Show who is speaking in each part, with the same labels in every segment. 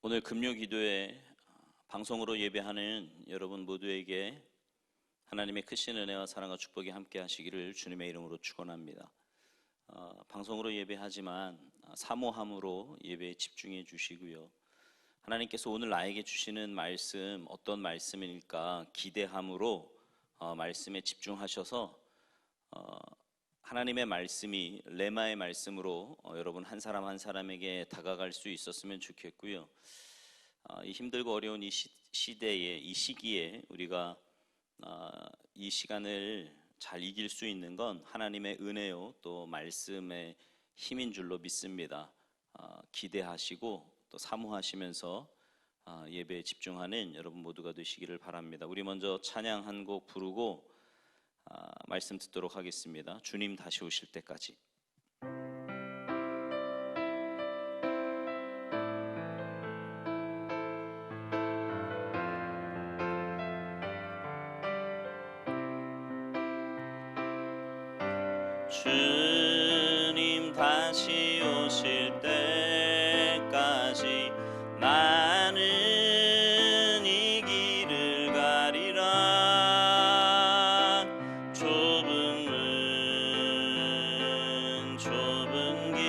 Speaker 1: 오늘 금요기도에 방송으로 예배하는 여러분 모두에게 하나님의 크신 은혜와 사랑과 축복이 함께 하시기를 주님의 이름으로 축원합니다. 방송으로 예배하지만 사모함으로 예배에 집중해 주시고요. 하나님께서 오늘 나에게 주시는 말씀 어떤 말씀일까 기대함으로 말씀에 집중하셔서 하나님의 말씀이 레마의 말씀으로 여러분 한 사람 한 사람에게 다가갈 수 있었으면 좋겠고요. 이 힘들고 어려운 이 시대에 이 시기에 우리가 이 시간을 잘 이길 수 있는 건 하나님의 은혜요 또 말씀의 힘인 줄로 믿습니다. 기대하시고 또 사모하시면서 예배에 집중하는 여러분 모두가 되시기를 바랍니다. 우리 먼저 찬양 한 곡 부르고 말씀 듣도록 하겠습니다. 주님 다시 오실 때까지. 주님 다시 오실 때까지 나는 이 길을 가리라. 좁은 길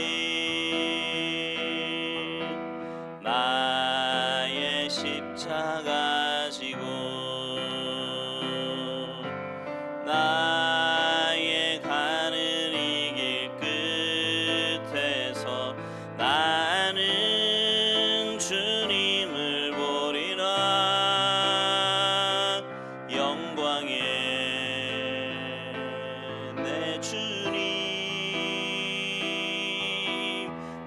Speaker 1: 나의 십자가 지고 나의 가는 이 길 끝에서 나는 주님을 보리라. 영광의 내 주님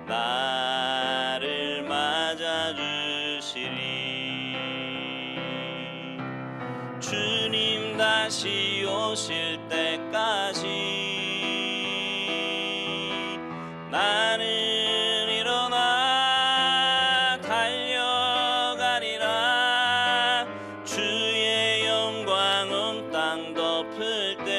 Speaker 1: 나를 맞아주시리. 주님 다시 오실 때까지 나는 일어나 달려가리라. 주의 영광 온 땅 덮을 때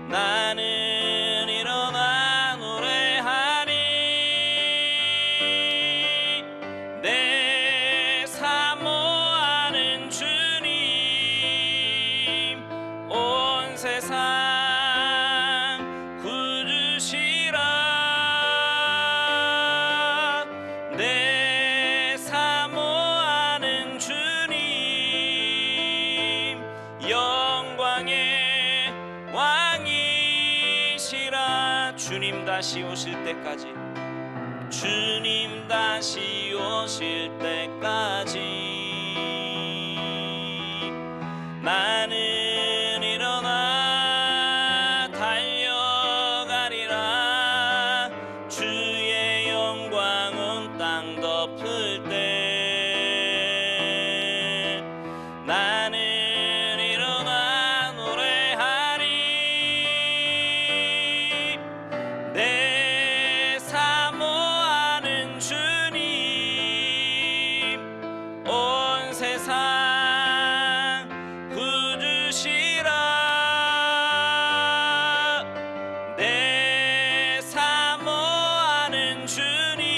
Speaker 1: 나는 일어나 노래하리. 내 사모하는 주님 온 세상 구주시라. 내 사모하는 주님 영광의 왕이시라. 주님 다시 오실 때까지 주님 다시 오실 때까지 나는 일어나 달려가리라. 주의 영광 온 땅 덮을 때 나는 일어나 노래하리. 내 사모하는 주님 온 세상 구주시라. 내 사모하는 주님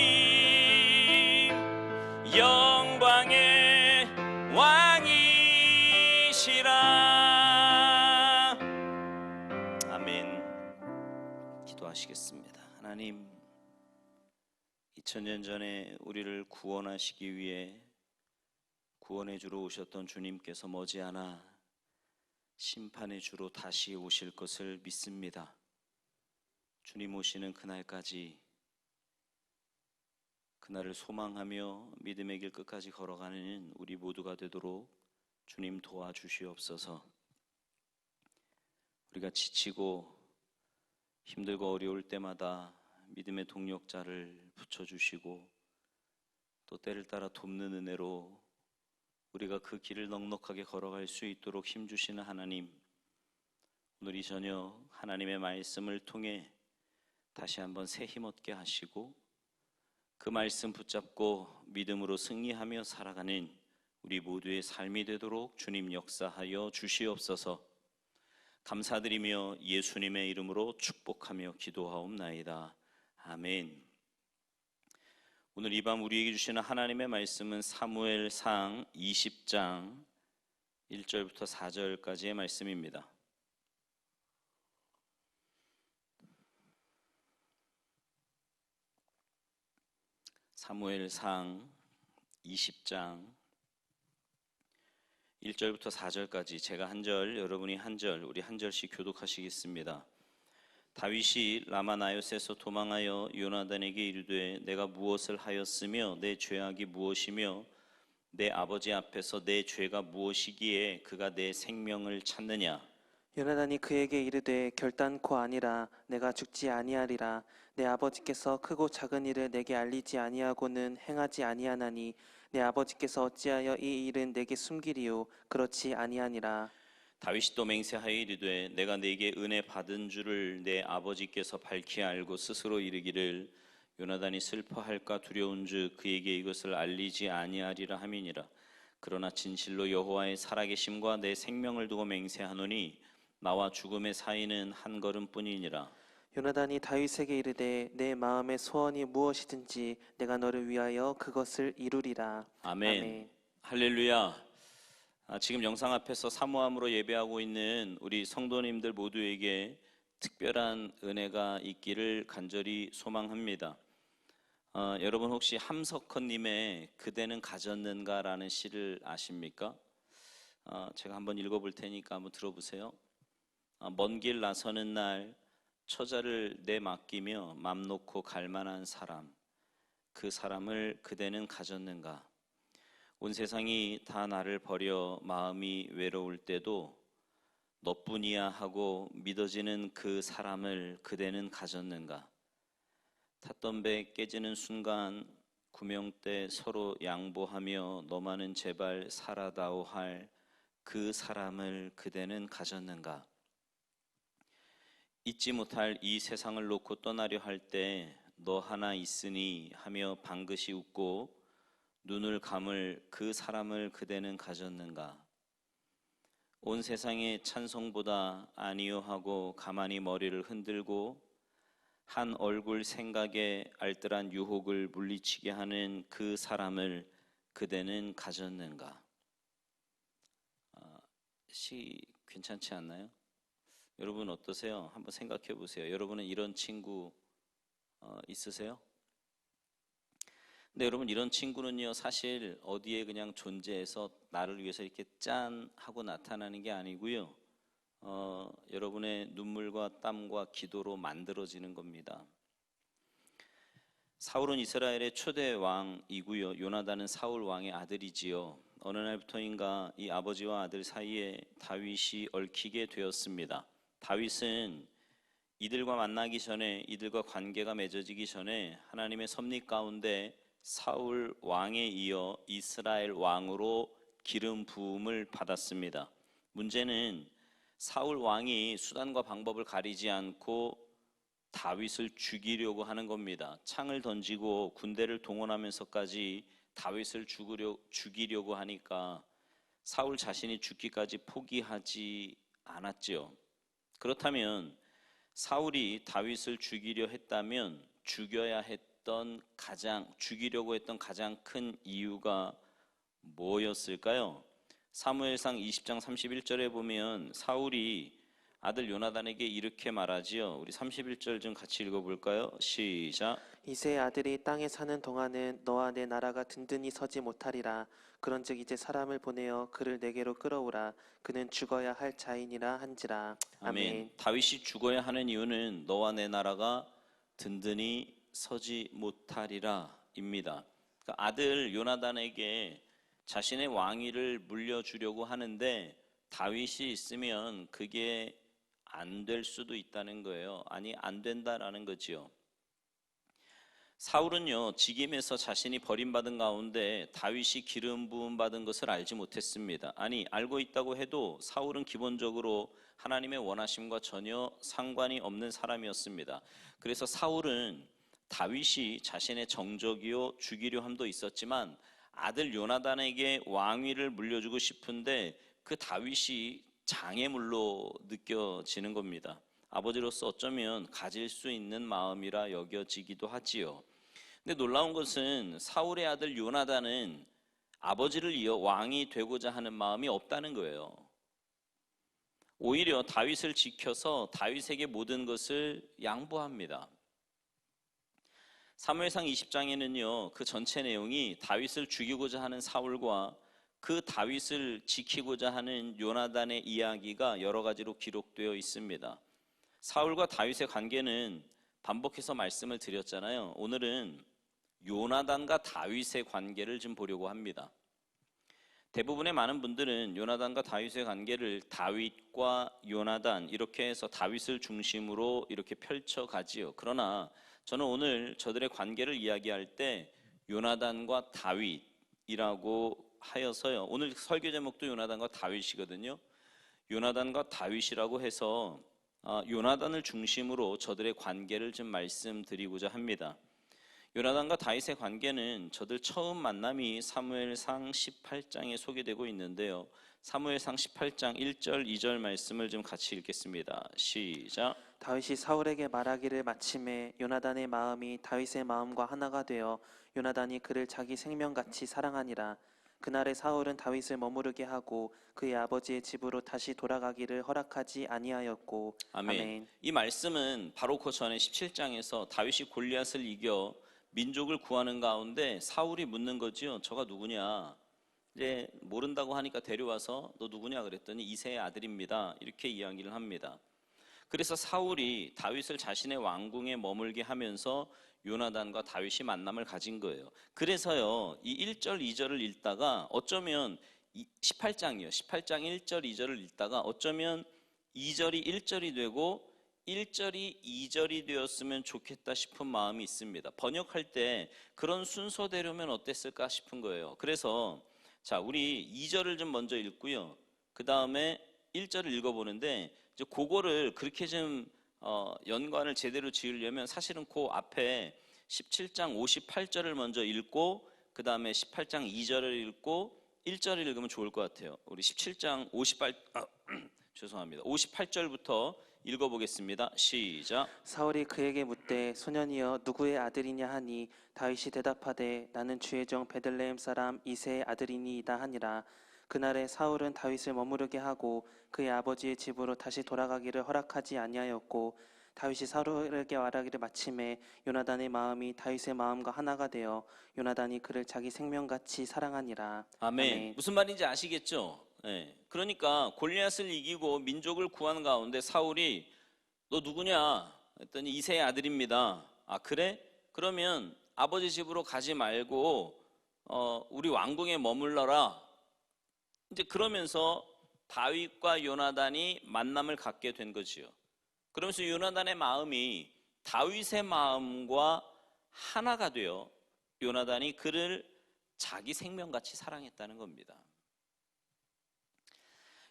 Speaker 1: 영광의 왕이시라. 아멘. 기도하시겠습니다. 하나님, 2000년 전에 우리를 구원하시기 위해 구원의 주로 오셨던 주님께서 머지않아 심판의 주로 다시 오실 것을 믿습니다. 주님 오시는 그날까지 그날을 소망하며 믿음의 길 끝까지 걸어가는 우리 모두가 되도록 주님 도와주시옵소서. 우리가 지치고 힘들고 어려울 때마다 믿음의 동력자를 붙여주시고 또 때를 따라 돕는 은혜로 우리가 그 길을 넉넉하게 걸어갈 수 있도록 힘주시는 하나님, 오늘 이 저녁 하나님의 말씀을 통해 다시 한번 새 힘 얻게 하시고 그 말씀 붙잡고 믿음으로 승리하며 살아가는 우리 모두의 삶이 되도록 주님 역사하여 주시옵소서. 감사드리며 예수님의 이름으로 축복하며 기도하옵나이다. 아멘. 오늘 이 밤 우리에게 주시는 하나님의 말씀은 사무엘상 20장 1절부터 4절까지의 말씀입니다. 사무엘상 20장 1절부터 4절까지 제가 한 절, 여러분이 한 절, 우리 한 절씩 교독하시겠습니다. 다윗이 라마나요스에서 도망하여 요나단에게 이르되 내가 무엇을 하였으며 내 죄악이 무엇이며 내 아버지 앞에서 내 죄가 무엇이기에 그가 내 생명을 찾느냐.
Speaker 2: 요나단이 그에게 이르되 결단코 아니라 내가 죽지 아니하리라. 내 아버지께서 크고 작은 일을 내게 알리지 아니하고는 행하지 아니하나니 내 아버지께서 어찌하여 이 일은 내게 숨기리요. 그렇지 아니하니라.
Speaker 1: 다윗이 또 맹세하여 이르되 내가 네게 은혜 받은 줄을 내 아버지께서 밝히 알고 스스로 이르기를 요나단이 슬퍼할까 두려운즉 그에게 이것을 알리지 아니하리라 함이니라. 그러나 진실로 여호와의 살아계심과 내 생명을 두고 맹세하노니 나와 죽음의 사이는 한 걸음뿐이니라.
Speaker 2: 요나단이 다윗에게 이르되 내 마음의 소원이 무엇이든지 내가 너를 위하여 그것을 이루리라.
Speaker 1: 아멘. 할렐루야. 지금 영상 앞에서 사모함으로 예배하고 있는 우리 성도님들 모두에게 특별한 은혜가 있기를 간절히 소망합니다. 여러분 혹시 함석헌님의 그대는 가졌는가라는 시를 아십니까? 제가 한번 읽어볼 테니까 한번 들어보세요. 먼 길 나서는 날 처자를 내 맡기며 맘 놓고 갈 만한 사람, 그 사람을 그대는 가졌는가? 온 세상이 다 나를 버려 마음이 외로울 때도 너뿐이야 하고 믿어지는 그 사람을 그대는 가졌는가? 탔던 배 깨지는 순간 구명 때 서로 양보하며 너만은 제발 살아다오 할 그 사람을 그대는 가졌는가? 잊지 못할 이 세상을 놓고 떠나려 할 때 너 하나 있으니 하며 방긋이 웃고 눈을 감을 그 사람을 그대는 가졌는가? 온 세상의 찬송보다 아니요 하고 가만히 머리를 흔들고 한 얼굴 생각에 알뜰한 유혹을 물리치게 하는 그 사람을 그대는 가졌는가? 시 괜찮지 않나요? 여러분 어떠세요? 한번 생각해 보세요. 여러분은 이런 친구 있으세요? 근데 여러분 이런 친구는요 사실 어디에 그냥 존재해서 나를 위해서 이렇게 짠 하고 나타나는 게 아니고요 여러분의 눈물과 땀과 기도로 만들어지는 겁니다. 사울은 이스라엘의 초대 왕이고요 요나단은 사울 왕의 아들이지요. 어느 날부터인가 이 아버지와 아들 사이에 다윗이 얽히게 되었습니다. 다윗은 이들과 만나기 전에 이들과 관계가 맺어지기 전에 하나님의 섭리 가운데 사울 왕에 이어 이스라엘 왕으로 기름 부음을 받았습니다. 문제는 사울 왕이 수단과 방법을 가리지 않고 다윗을 죽이려고 하는 겁니다. 창을 던지고 군대를 동원하면서까지 다윗을 죽이려고 하니까 사울 자신이 죽기까지 포기하지 않았죠. 그렇다면 사울이 다윗을 죽이려 했다면 죽이려고 했던 가장 큰 이유가 뭐였을까요? 사무엘상 20장 31절에 보면 사울이 아들 요나단에게 이렇게 말하지요. 우리 31절 좀 같이 읽어볼까요? 시작.
Speaker 2: 이새의 아들이 땅에 사는 동안은 너와 내 나라가 든든히 서지 못하리라. 그런즉 이제 사람을 보내어 그를 내게로 끌어오라. 그는 죽어야 할 자인이라 한지라. 아멘.
Speaker 1: 다윗이 죽어야 하는 이유는 너와 내 나라가 든든히 서지 못하리라 입니다. 그러니까 아들 요나단에게 자신의 왕위를 물려주려고 하는데 다윗이 있으면 그게 안 될 수도 있다는 거예요. 아니 안 된다라는 거지요. 사울은요 직임에서 자신이 버림받은 가운데 다윗이 기름 부음 받은 것을 알지 못했습니다. 아니 알고 있다고 해도 사울은 기본적으로 하나님의 원하심과 전혀 상관이 없는 사람이었습니다. 그래서 사울은 다윗이 자신의 정적이요 죽이려 함도 있었지만 아들 요나단에게 왕위를 물려주고 싶은데 그 다윗이 장애물로 느껴지는 겁니다. 아버지로서 어쩌면 가질 수 있는 마음이라 여겨지기도 하지요. 근데 놀라운 것은 사울의 아들 요나단은 아버지를 이어 왕이 되고자 하는 마음이 없다는 거예요. 오히려 다윗을 지켜서 다윗에게 모든 것을 양보합니다. 사무엘상 20장에는요, 그 전체 내용이 다윗을 죽이고자 하는 사울과 그 다윗을 지키고자 하는 요나단의 이야기가 여러 가지로 기록되어 있습니다. 사울과 다윗의 관계는 반복해서 말씀을 드렸잖아요. 오늘은 요나단과 다윗의 관계를 좀 보려고 합니다. 대부분의 많은 분들은 요나단과 다윗의 관계를 다윗과 요나단 이렇게 해서 다윗을 중심으로 이렇게 펼쳐가지요. 그러나 저는 오늘 저들의 관계를 이야기할 때 요나단과 다윗이라고 하여서요. 오늘 설교 제목도 요나단과 다윗이거든요. 요나단과 다윗이라고 해서 요나단을 중심으로 저들의 관계를 좀 말씀드리고자 합니다. 요나단과 다윗의 관계는 저들 처음 만남이 사무엘상 18장에 소개되고 있는데요. 사무엘상 18장 1절 2절 말씀을 좀 같이 읽겠습니다. 시작.
Speaker 2: 다윗이 사울에게 말하기를 마침에 요나단의 마음이 다윗의 마음과 하나가 되어 요나단이 그를 자기 생명같이 사랑하니라. 그날에 사울은 다윗을 머무르게 하고 그의 아버지의 집으로 다시 돌아가기를 허락하지 아니하였고.
Speaker 1: 아멘. 이 말씀은 바로 그 전에 17장에서 다윗이 골리앗을 이겨 민족을 구하는 가운데 사울이 묻는 거지요. 저가 누구냐? 이제 모른다고 하니까 데려와서 너 누구냐 그랬더니 이새의 아들입니다. 이렇게 이야기를 합니다. 그래서 사울이 다윗을 자신의 왕궁에 머물게 하면서 요나단과 다윗이 만남을 가진 거예요. 그래서요, 이 1절, 2절을 읽다가 어쩌면 18장이요. 18장 1절, 2절을 읽다가 어쩌면 2절이 1절이 되고 1절이 2절이 되었으면 좋겠다 싶은 마음이 있습니다. 번역할 때 그런 순서대로면 어땠을까 싶은 거예요. 그래서 자, 우리 2절을 좀 먼저 읽고요. 그 다음에 1절을 읽어보는데 이제 그거를 그렇게 좀 연관을 제대로 지으려면 사실은 그 앞에 17장 58절을 먼저 읽고 그 다음에 18장 2절을 읽고 1절을 읽으면 좋을 것 같아요. 우리 17장 58절부터 읽어보겠습니다. 시작.
Speaker 2: 사울이 그에게 묻되 소년이여 누구의 아들이냐 하니 다윗이 대답하되 나는 주의 종 베들레헴 사람 이새의 아들이니이다 하니라. 그날에 사울은 다윗을 머무르게 하고 그의 아버지의 집으로 다시 돌아가기를 허락하지 아니하였고 다윗이 사울에게 말하기를 마침에 요나단의 마음이 다윗의 마음과 하나가 되어 요나단이 그를 자기 생명같이 사랑하니라.
Speaker 1: 아멘. 무슨 말인지 아시겠죠? 네. 그러니까 골리앗을 이기고 민족을 구한 가운데 사울이 너 누구냐 했더니 이새의 아들입니다. 아 그래? 그러면 아버지 집으로 가지 말고 우리 왕궁에 머물러라. 이제 그러면서 다윗과 요나단이 만남을 갖게 된 거지요. 그러면서 요나단의 마음이 다윗의 마음과 하나가 되어 요나단이 그를 자기 생명같이 사랑했다는 겁니다.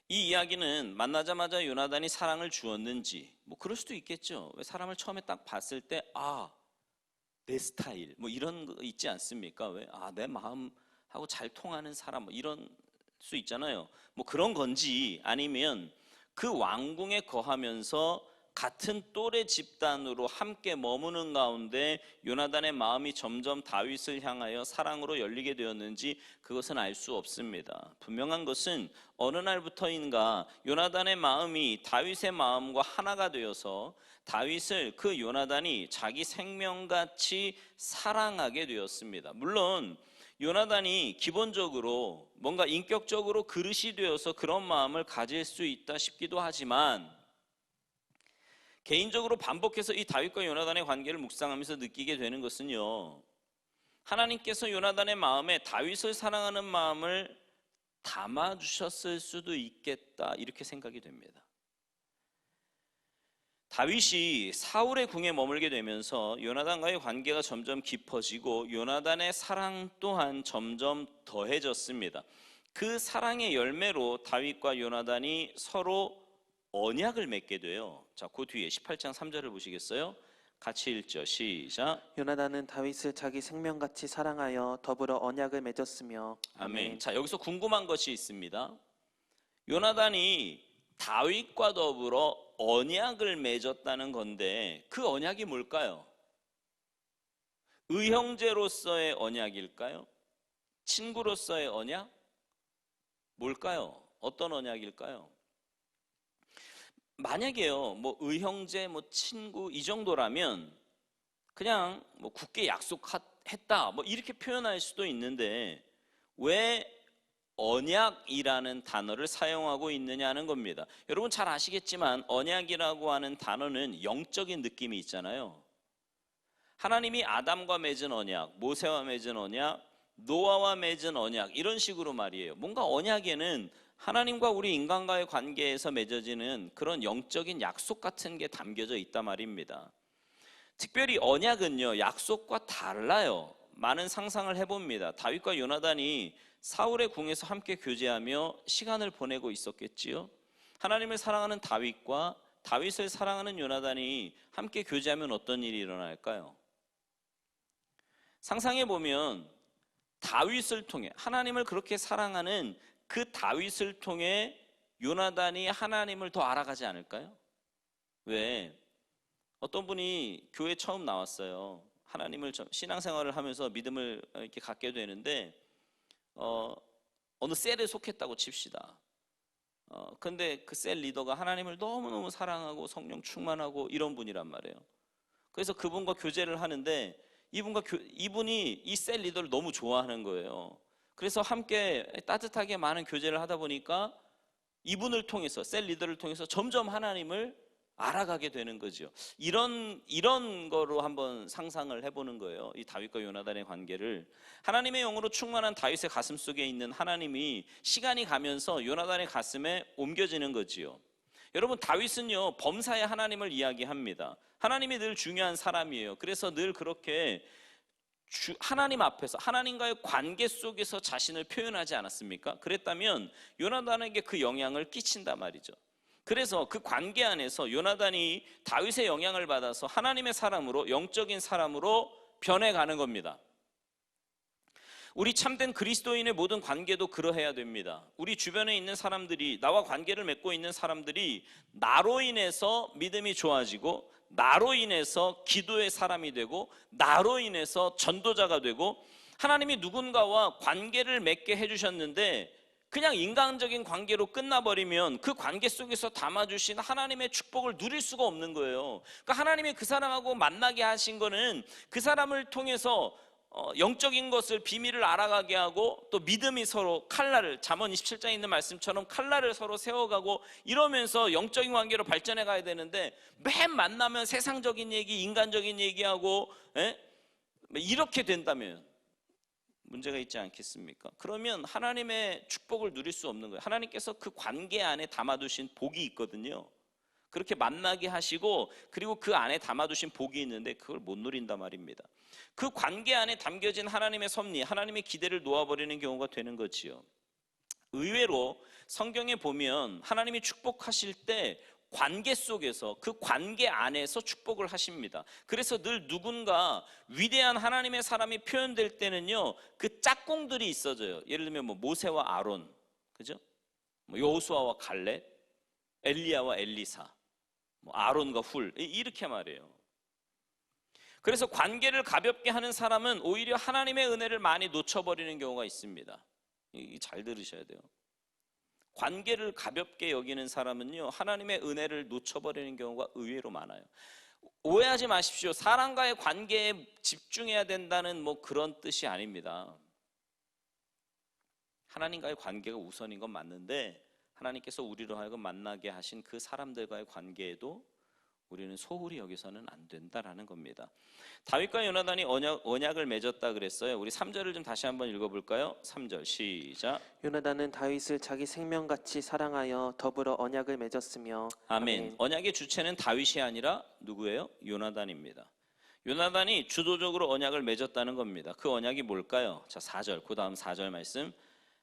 Speaker 1: 이 이야기는 만나자마자 요나단이 사랑을 주었는지 뭐 그럴 수도 있겠죠. 왜 사람을 처음에 딱 봤을 때 내 스타일 뭐 이런 거 있지 않습니까? 왜 내 마음하고 잘 통하는 사람 뭐 이런 수 있잖아요. 뭐 그런 건지 아니면 그 왕궁에 거하면서 같은 또래 집단으로 함께 머무는 가운데 요나단의 마음이 점점 다윗을 향하여 사랑으로 열리게 되었는지 그것은 알 수 없습니다. 분명한 것은 어느 날부터인가 요나단의 마음이 다윗의 마음과 하나가 되어서 다윗을 그 요나단이 자기 생명같이 사랑하게 되었습니다. 물론 요나단이 기본적으로 뭔가 인격적으로 그릇이 되어서 그런 마음을 가질 수 있다 싶기도 하지만 개인적으로 반복해서 이 다윗과 요나단의 관계를 묵상하면서 느끼게 되는 것은요, 하나님께서 요나단의 마음에 다윗을 사랑하는 마음을 담아주셨을 수도 있겠다 이렇게 생각이 됩니다. 다윗이 사울의 궁에 머물게 되면서 요나단과의 관계가 점점 깊어지고 요나단의 사랑 또한 점점 더해졌습니다. 그 사랑의 열매로 다윗과 요나단이 서로 언약을 맺게 돼요. 자, 그 뒤에 18장 3절을 보시겠어요? 같이 읽죠. 시작.
Speaker 2: 요나단은 다윗을 자기 생명같이 사랑하여 더불어 언약을 맺었으며.
Speaker 1: 아멘. 자, 여기서 궁금한 것이 있습니다. 요나단이 다윗과 더불어 언약을 맺었다는 건데 그 언약이 뭘까요? 의형제로서의 언약일까요? 친구로서의 언약? 뭘까요? 어떤 언약일까요? 만약에요, 뭐 의형제, 뭐 친구 이 정도라면 그냥 뭐 굳게 약속했다, 뭐 이렇게 표현할 수도 있는데 왜 언약이라는 단어를 사용하고 있느냐는 겁니다. 여러분 잘 아시겠지만 언약이라고 하는 단어는 영적인 느낌이 있잖아요. 하나님이 아담과 맺은 언약, 모세와 맺은 언약, 노아와 맺은 언약, 이런 식으로 말이에요. 뭔가 언약에는 하나님과 우리 인간과의 관계에서 맺어지는 그런 영적인 약속 같은 게 담겨져 있단 말입니다. 특별히 언약은요, 약속과 달라요. 많은 상상을 해봅니다. 다윗과 요나단이 사울의 궁에서 함께 교제하며 시간을 보내고 있었겠지요. 하나님을 사랑하는 다윗과 다윗을 사랑하는 요나단이 함께 교제하면 어떤 일이 일어날까요? 상상해 보면 다윗을 통해, 하나님을 그렇게 사랑하는 그 다윗을 통해 요나단이 하나님을 더 알아가지 않을까요? 왜? 어떤 분이 교회 처음 나왔어요. 하나님을 신앙생활을 하면서 믿음을 이렇게 갖게 되는데 어느 셀에 속했다고 칩시다. 근데 그 셀 리더가 하나님을 너무너무 사랑하고 성령 충만하고 이런 분이란 말이에요. 그래서 그분과 교제를 하는데 이분이 이 셀 리더를 너무 좋아하는 거예요. 그래서 함께 따뜻하게 많은 교제를 하다 보니까 이분을 통해서, 셀 리더를 통해서 점점 하나님을 알아가게 되는 거죠. 이런 거로 한번 상상을 해보는 거예요. 이 다윗과 요나단의 관계를. 하나님의 영으로 충만한 다윗의 가슴 속에 있는 하나님이 시간이 가면서 요나단의 가슴에 옮겨지는 거지요. 여러분, 다윗은요, 범사에 하나님을 이야기합니다. 하나님이 늘 중요한 사람이에요. 그래서 늘 그렇게 하나님 앞에서, 하나님과의 관계 속에서 자신을 표현하지 않았습니까? 그랬다면 요나단에게 그 영향을 끼친단 말이죠. 그래서 그 관계 안에서 요나단이 다윗의 영향을 받아서 하나님의 사람으로, 영적인 사람으로 변해가는 겁니다. 우리 참된 그리스도인의 모든 관계도 그러해야 됩니다. 우리 주변에 있는 사람들이, 나와 관계를 맺고 있는 사람들이 나로 인해서 믿음이 좋아지고, 나로 인해서 기도의 사람이 되고, 나로 인해서 전도자가 되고, 하나님이 누군가와 관계를 맺게 해주셨는데 그냥 인간적인 관계로 끝나버리면 그 관계 속에서 담아주신 하나님의 축복을 누릴 수가 없는 거예요. 그러니까 하나님이 그 사람하고 만나게 하신 거는 그 사람을 통해서 영적인 것을, 비밀을 알아가게 하고, 또 믿음이 서로 칼날을, 잠언 27장에 있는 말씀처럼 칼날을 서로 세워가고 이러면서 영적인 관계로 발전해 가야 되는데 맨 만나면 세상적인 얘기, 인간적인 얘기하고 이렇게 된다면 문제가 있지 않겠습니까? 그러면 하나님의 축복을 누릴 수 없는 거예요. 하나님께서 그 관계 안에 담아두신 복이 있거든요. 그렇게 만나게 하시고, 그리고 그 안에 담아두신 복이 있는데 그걸 못 누린단 말입니다. 그 관계 안에 담겨진 하나님의 섭리, 하나님의 기대를 놓아버리는 경우가 되는 거지요. 의외로 성경에 보면 하나님이 축복하실 때 관계 속에서, 그 관계 안에서 축복을 하십니다. 그래서 늘 누군가 위대한 하나님의 사람이 표현될 때는요, 그 짝꿍들이 있어져요. 예를 들면 뭐 모세와 아론, 그죠? 뭐 여호수아와 갈렙, 엘리야와 엘리사, 뭐 아론과 훌, 이렇게 말해요. 그래서 관계를 가볍게 하는 사람은 오히려 하나님의 은혜를 많이 놓쳐버리는 경우가 있습니다. 잘 들으셔야 돼요. 관계를 가볍게 여기는 사람은요, 하나님의 은혜를 놓쳐버리는 경우가 의외로 많아요. 오해하지 마십시오. 사람과의 관계에 집중해야 된다는 뭐 그런 뜻이 아닙니다. 하나님과의 관계가 우선인 건 맞는데, 하나님께서 우리로 하여금 만나게 하신 그 사람들과의 관계에도 우리는 소홀히 여기서는 안 된다라는 겁니다. 다윗과 요나단이 언약을 맺었다 그랬어요. 우리 3절을 좀 다시 한번 읽어볼까요? 3절 시작.
Speaker 2: 요나단은 다윗을 자기 생명같이 사랑하여 더불어 언약을 맺었으며.
Speaker 1: 아멘. 언약의 주체는 다윗이 아니라 누구예요? 요나단입니다. 요나단이 주도적으로 언약을 맺었다는 겁니다. 그 언약이 뭘까요? 자, 4절, 그 다음 4절 말씀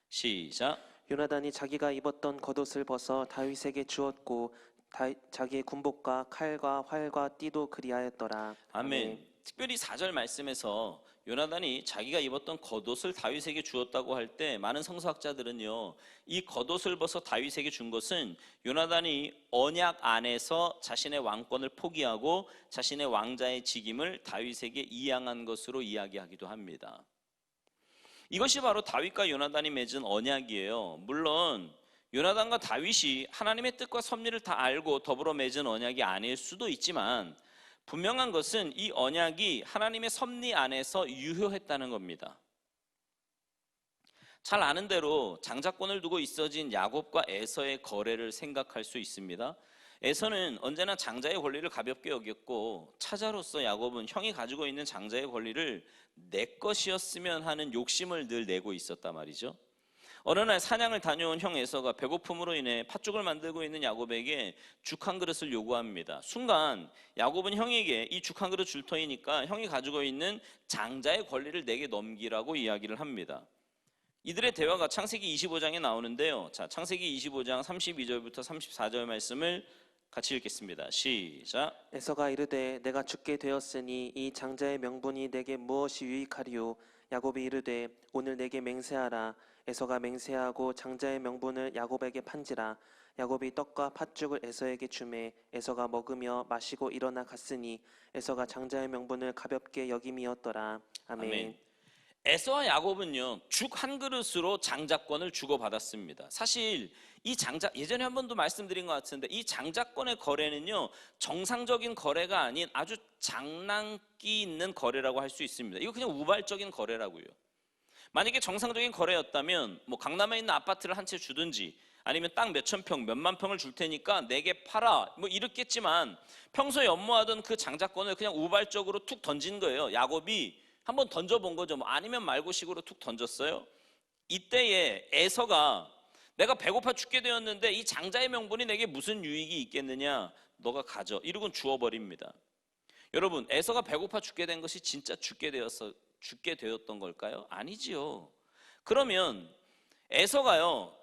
Speaker 1: 시작.
Speaker 2: 요나단이 자기가 입었던 겉옷을 벗어 다윗에게 주었고 자기의 군복과 칼과 활과 띠도 그리하였더라.
Speaker 1: 아멘. 특별히 4절 말씀에서 요나단이 자기가 입었던 겉옷을 다윗에게 주었다고 할 때 많은 성서학자들은요, 이 겉옷을 벗어 다윗에게 준 것은 요나단이 언약 안에서 자신의 왕권을 포기하고 자신의 왕자의 직임을 다윗에게 이양한 것으로 이야기하기도 합니다. 이것이 바로 다윗과 요나단이 맺은 언약이에요. 물론 요나단과 다윗이 하나님의 뜻과 섭리를 다 알고 더불어 맺은 언약이 아닐 수도 있지만, 분명한 것은 이 언약이 하나님의 섭리 안에서 유효했다는 겁니다. 잘 아는 대로 장자권을 두고 있어진 야곱과 에서의 거래를 생각할 수 있습니다. 에서는 언제나 장자의 권리를 가볍게 여겼고, 차자로서 야곱은 형이 가지고 있는 장자의 권리를 내 것이었으면 하는 욕심을 늘 내고 있었단 말이죠. 어느 날 사냥을 다녀온 형 에서가 배고픔으로 인해 팥죽을 만들고 있는 야곱에게 죽 한 그릇을 요구합니다. 순간 야곱은 형에게 이 죽 한 그릇 줄 터이니까 형이 가지고 있는 장자의 권리를 내게 넘기라고 이야기를 합니다. 이들의 대화가 창세기 25장에 나오는데요. 자, 창세기 25장 32절부터 34절 말씀을 같이 읽겠습니다. 시작.
Speaker 2: 에서가 이르되 내가 죽게 되었으니 이 장자의 명분이 내게 무엇이 유익하리요? 야곱이 이르되 오늘 내게 맹세하라. 에서가 맹세하고 장자의 명분을 야곱에게 판지라. 야곱이 떡과 팥죽을 에서에게 주매 에서가 먹으며 마시고 일어나 갔으니 에서가 장자의 명분을 가볍게 여김이었더라. 아멘.
Speaker 1: 아멘. 에서와 야곱은요, 죽 한 그릇으로 장자권을 주고받았습니다. 사실 이 장자, 예전에 한 번도 말씀드린 것 같은데, 이 장자권의 거래는요, 정상적인 거래가 아닌 아주 장난기 있는 거래라고 할 수 있습니다. 이거 그냥 우발적인 거래라고요. 만약에 정상적인 거래였다면 뭐 강남에 있는 아파트를 한 채 주든지, 아니면 땅 몇천 평, 몇만 평을 줄 테니까 내게 팔아, 뭐 이랬겠지만, 평소에 연모하던 그 장자권을 그냥 우발적으로 툭 던진 거예요. 야곱이 한번 던져본 거죠. 뭐 아니면 말고식으로 툭 던졌어요. 이때에 에서가 내가 배고파 죽게 되었는데 이 장자의 명분이 내게 무슨 유익이 있겠느냐, 너가 가져, 이러곤 주워버립니다. 여러분, 에서가 배고파 죽게 된 것이 진짜 죽게 되었던 걸까요? 아니지요. 그러면 에서가요,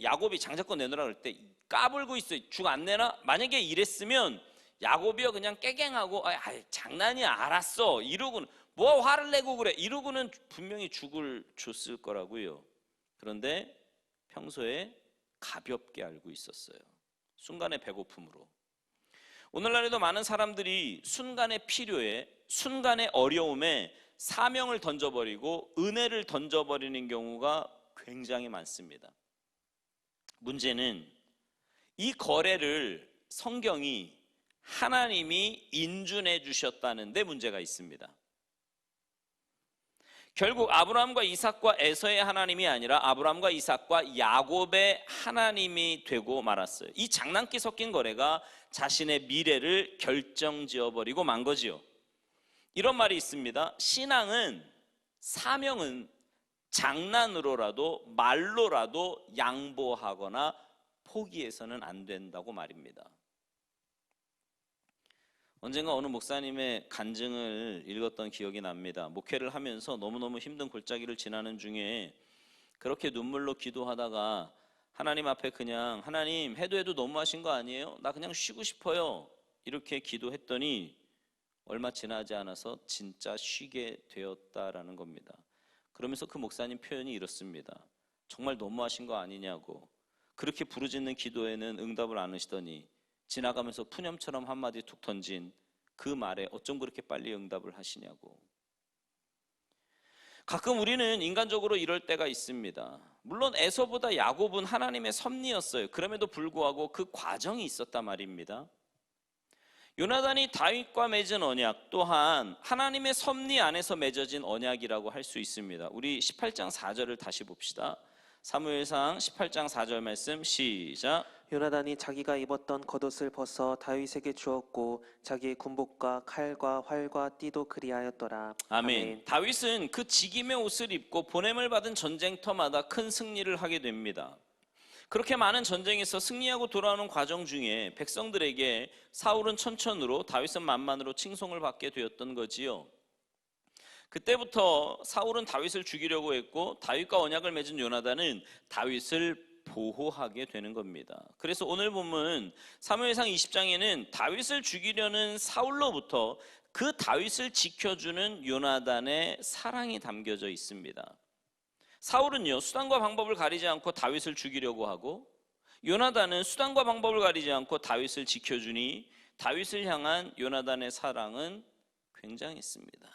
Speaker 1: 야곱이 장자권 내놓으라 그럴 때 까불고 있어, 죽 안 내나? 만약에 이랬으면 야곱이요 그냥 깨갱하고 장난이야, 알았어, 이러고는 뭐 화를 내고 그래, 이러고는 분명히 죽을 줬을 거라고요. 그런데 평소에 가볍게 알고 있었어요. 순간의 배고픔으로. 오늘날에도 많은 사람들이 순간의 필요에, 순간의 어려움에 사명을 던져버리고 은혜를 던져버리는 경우가 굉장히 많습니다. 문제는 이 거래를 성경이 하나님이 인준해 주셨다는 데 문제가 있습니다. 결국 아브라함과 이삭과 에서의 하나님이 아니라 아브라함과 이삭과 야곱의 하나님이 되고 말았어요. 이 장난기 섞인 거래가 자신의 미래를 결정지어버리고 만 거지요. 이런 말이 있습니다. 신앙은, 사명은 장난으로라도 말로라도 양보하거나 포기해서는 안 된다고 말입니다. 언젠가 어느 목사님의 간증을 읽었던 기억이 납니다. 목회를 하면서 너무너무 힘든 골짜기를 지나는 중에 그렇게 눈물로 기도하다가 하나님 앞에 그냥, 하나님 해도 너무하신 거 아니에요? 나 그냥 쉬고 싶어요, 이렇게 기도했더니 얼마 지나지 않아서 진짜 쉬게 되었다라는 겁니다. 그러면서 그 목사님 표현이 이렇습니다. 정말 너무하신 거 아니냐고. 그렇게 부르짖는 기도에는 응답을 안 하시더니 지나가면서 푸념처럼 한마디 툭 던진 그 말에 어쩜 그렇게 빨리 응답을 하시냐고. 가끔 우리는 인간적으로 이럴 때가 있습니다. 물론 에서보다 야곱은 하나님의 섭리였어요. 그럼에도 불구하고 그 과정이 있었단 말입니다. 요나단이 다윗과 맺은 언약 또한 하나님의 섭리 안에서 맺어진 언약이라고 할 수 있습니다. 우리 18장 4절을 다시 봅시다. 사무엘상 18장 4절 말씀 시작.
Speaker 2: 요나단이 자기가 입었던 겉옷을 벗어 다윗에게 주었고 자기의 군복과 칼과 활과 띠도 그리하였더라.
Speaker 1: 아멘. 다윗은 그 직임의 옷을 입고 보냄을 받은 전쟁터마다 큰 승리를 하게 됩니다. 그렇게 많은 전쟁에서 승리하고 돌아오는 과정 중에 백성들에게 사울은 천천으로, 다윗은 만만으로 칭송을 받게 되었던 거지요. 그때부터 사울은 다윗을 죽이려고 했고 다윗과 언약을 맺은 요나단은 다윗을 보호하게 되는 겁니다. 그래서 오늘 보면 사무엘상 20장에는 다윗을 죽이려는 사울로부터 그 다윗을 지켜주는 요나단의 사랑이 담겨져 있습니다. 사울은요, 수단과 방법을 가리지 않고 다윗을 죽이려고 하고, 요나단은 수단과 방법을 가리지 않고 다윗을 지켜주니 다윗을 향한 요나단의 사랑은 굉장했습니다.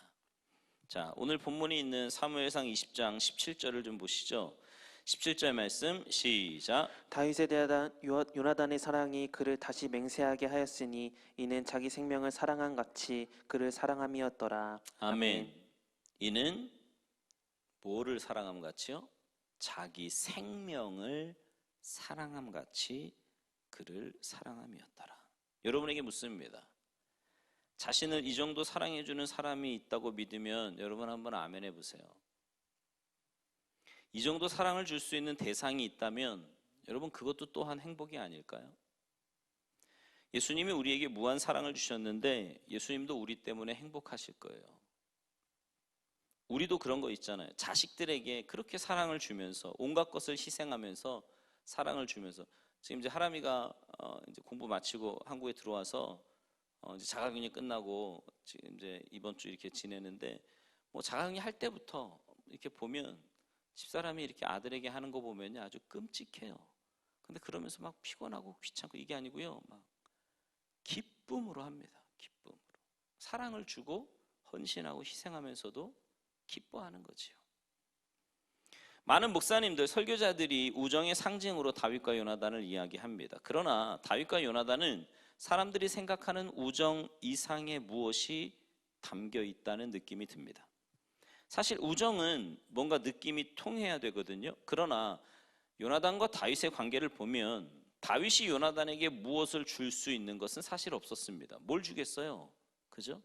Speaker 1: 자, 오늘 본문이 있는 사무엘상 20장 17절을 좀 보시죠. 17절 말씀 시작.
Speaker 2: 다윗에 대한 요나단의 사랑이 그를 다시 맹세하게 하였으니 이는 자기 생명을 사랑한 같이 그를 사랑함이었더라.
Speaker 1: 아멘. 이는 뭐를 사랑함 같이요? 자기 생명을 사랑함 같이 그를 사랑함이었더라. 여러분에게 묻습니다. 자신을 이 정도 사랑해주는 사람이 있다고 믿으면 여러분 한번 아멘 해보세요. 이 정도 사랑을 줄 수 있는 대상이 있다면 여러분 그것도 또한 행복이 아닐까요? 예수님이 우리에게 무한 사랑을 주셨는데 예수님도 우리 때문에 행복하실 거예요. 우리도 그런 거 있잖아요. 자식들에게 그렇게 사랑을 주면서 온갖 것을 희생하면서 사랑을 주면서 지금 이제 하람이가 이제 공부 마치고 한국에 들어와서 이제 자가격리 끝나고 지금 이제 이번 주 이렇게 지내는데 뭐 자가격리 할 때부터 이렇게 보면 집사람이 이렇게 아들에게 하는 거 보면요 아주 끔찍해요. 근데 그러면서 막 피곤하고 귀찮고 이게 아니고요 막 기쁨으로 합니다. 기쁨으로 사랑을 주고 헌신하고 희생하면서도 기뻐하는 거지요. 많은 목사님들, 설교자들이 우정의 상징으로 다윗과 요나단을 이야기합니다. 그러나 다윗과 요나단은 사람들이 생각하는 우정 이상의 무엇이 담겨 있다는 느낌이 듭니다. 사실 우정은 뭔가 느낌이 통해야 되거든요. 그러나 요나단과 다윗의 관계를 보면 다윗이 요나단에게 무엇을 줄 수 있는 것은 사실 없었습니다. 뭘 주겠어요? 그죠?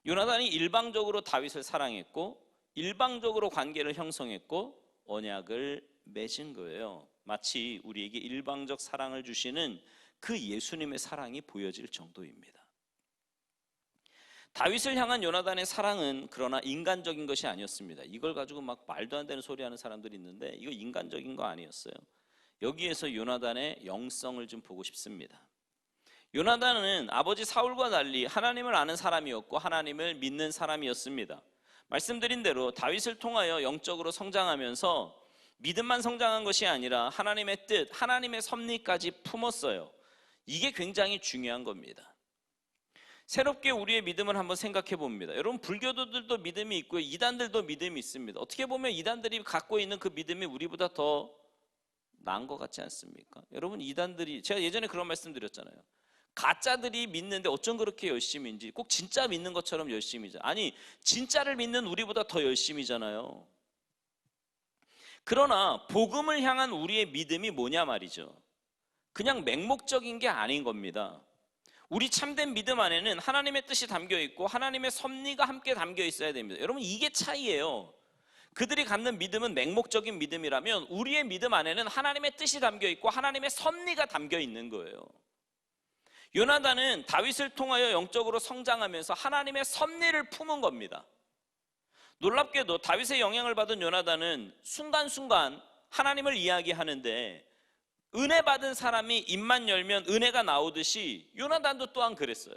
Speaker 1: 요나단이 일방적으로 다윗을 사랑했고 일방적으로 관계를 형성했고 언약을 맺은 거예요. 마치 우리에게 일방적 사랑을 주시는 그 예수님의 사랑이 보여질 정도입니다. 다윗을 향한 요나단의 사랑은 그러나 인간적인 것이 아니었습니다. 이걸 가지고 막 말도 안 되는 소리 하는 사람들이 있는데 이거 인간적인 거 아니었어요. 여기에서 요나단의 영성을 좀 보고 싶습니다. 요나단은 아버지 사울과 달리 하나님을 아는 사람이었고 하나님을 믿는 사람이었습니다. 말씀드린 대로 다윗을 통하여 영적으로 성장하면서 믿음만 성장한 것이 아니라 하나님의 뜻, 하나님의 섭리까지 품었어요. 이게 굉장히 중요한 겁니다. 새롭게 우리의 믿음을 한번 생각해 봅니다. 여러분 불교도들도 믿음이 있고요. 이단들도 믿음이 있습니다. 어떻게 보면 이단들이 갖고 있는 그 믿음이 우리보다 더 나은 것 같지 않습니까? 여러분 이단들이 제가 예전에 그런 말씀 드렸잖아요. 가짜들이 믿는데 어쩜 그렇게 열심인지 꼭 진짜 믿는 것처럼 열심이잖아요. 아니 진짜를 믿는 우리보다 더 열심이잖아요. 그러나 복음을 향한 우리의 믿음이 뭐냐 말이죠. 그냥 맹목적인 게 아닌 겁니다. 우리 참된 믿음 안에는 하나님의 뜻이 담겨 있고 하나님의 섭리가 함께 담겨 있어야 됩니다. 여러분 이게 차이예요. 그들이 갖는 믿음은 맹목적인 믿음이라면 우리의 믿음 안에는 하나님의 뜻이 담겨 있고 하나님의 섭리가 담겨 있는 거예요. 요나단은 다윗을 통하여 영적으로 성장하면서 하나님의 섭리를 품은 겁니다. 놀랍게도 다윗의 영향을 받은 요나단은 순간순간 하나님을 이야기하는데 은혜 받은 사람이 입만 열면 은혜가 나오듯이 요나단도 또한 그랬어요.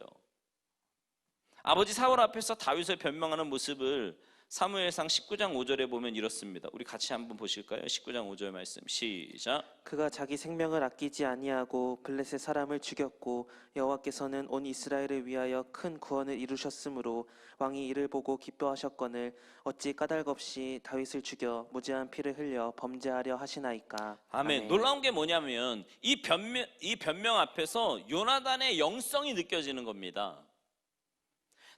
Speaker 1: 아버지 사울 앞에서 다윗을 변명하는 모습을 사무엘상 19장 5절에 보면 이렇습니다. 우리 같이 한번 보실까요? 19장 5절 말씀 시작.
Speaker 2: 그가 자기 생명을 아끼지 아니하고 블레셋 사람을 죽였고 여호와께서는 온 이스라엘을 위하여 큰 구원을 이루셨으므로 왕이 이를 보고 기뻐하셨거늘 어찌 까닭없이 다윗을 죽여 무죄한 피를 흘려 범죄하려 하시나이까.
Speaker 1: 아멘. 놀라운 게 뭐냐면 이 변명 앞에서 요나단의 영성이 느껴지는 겁니다.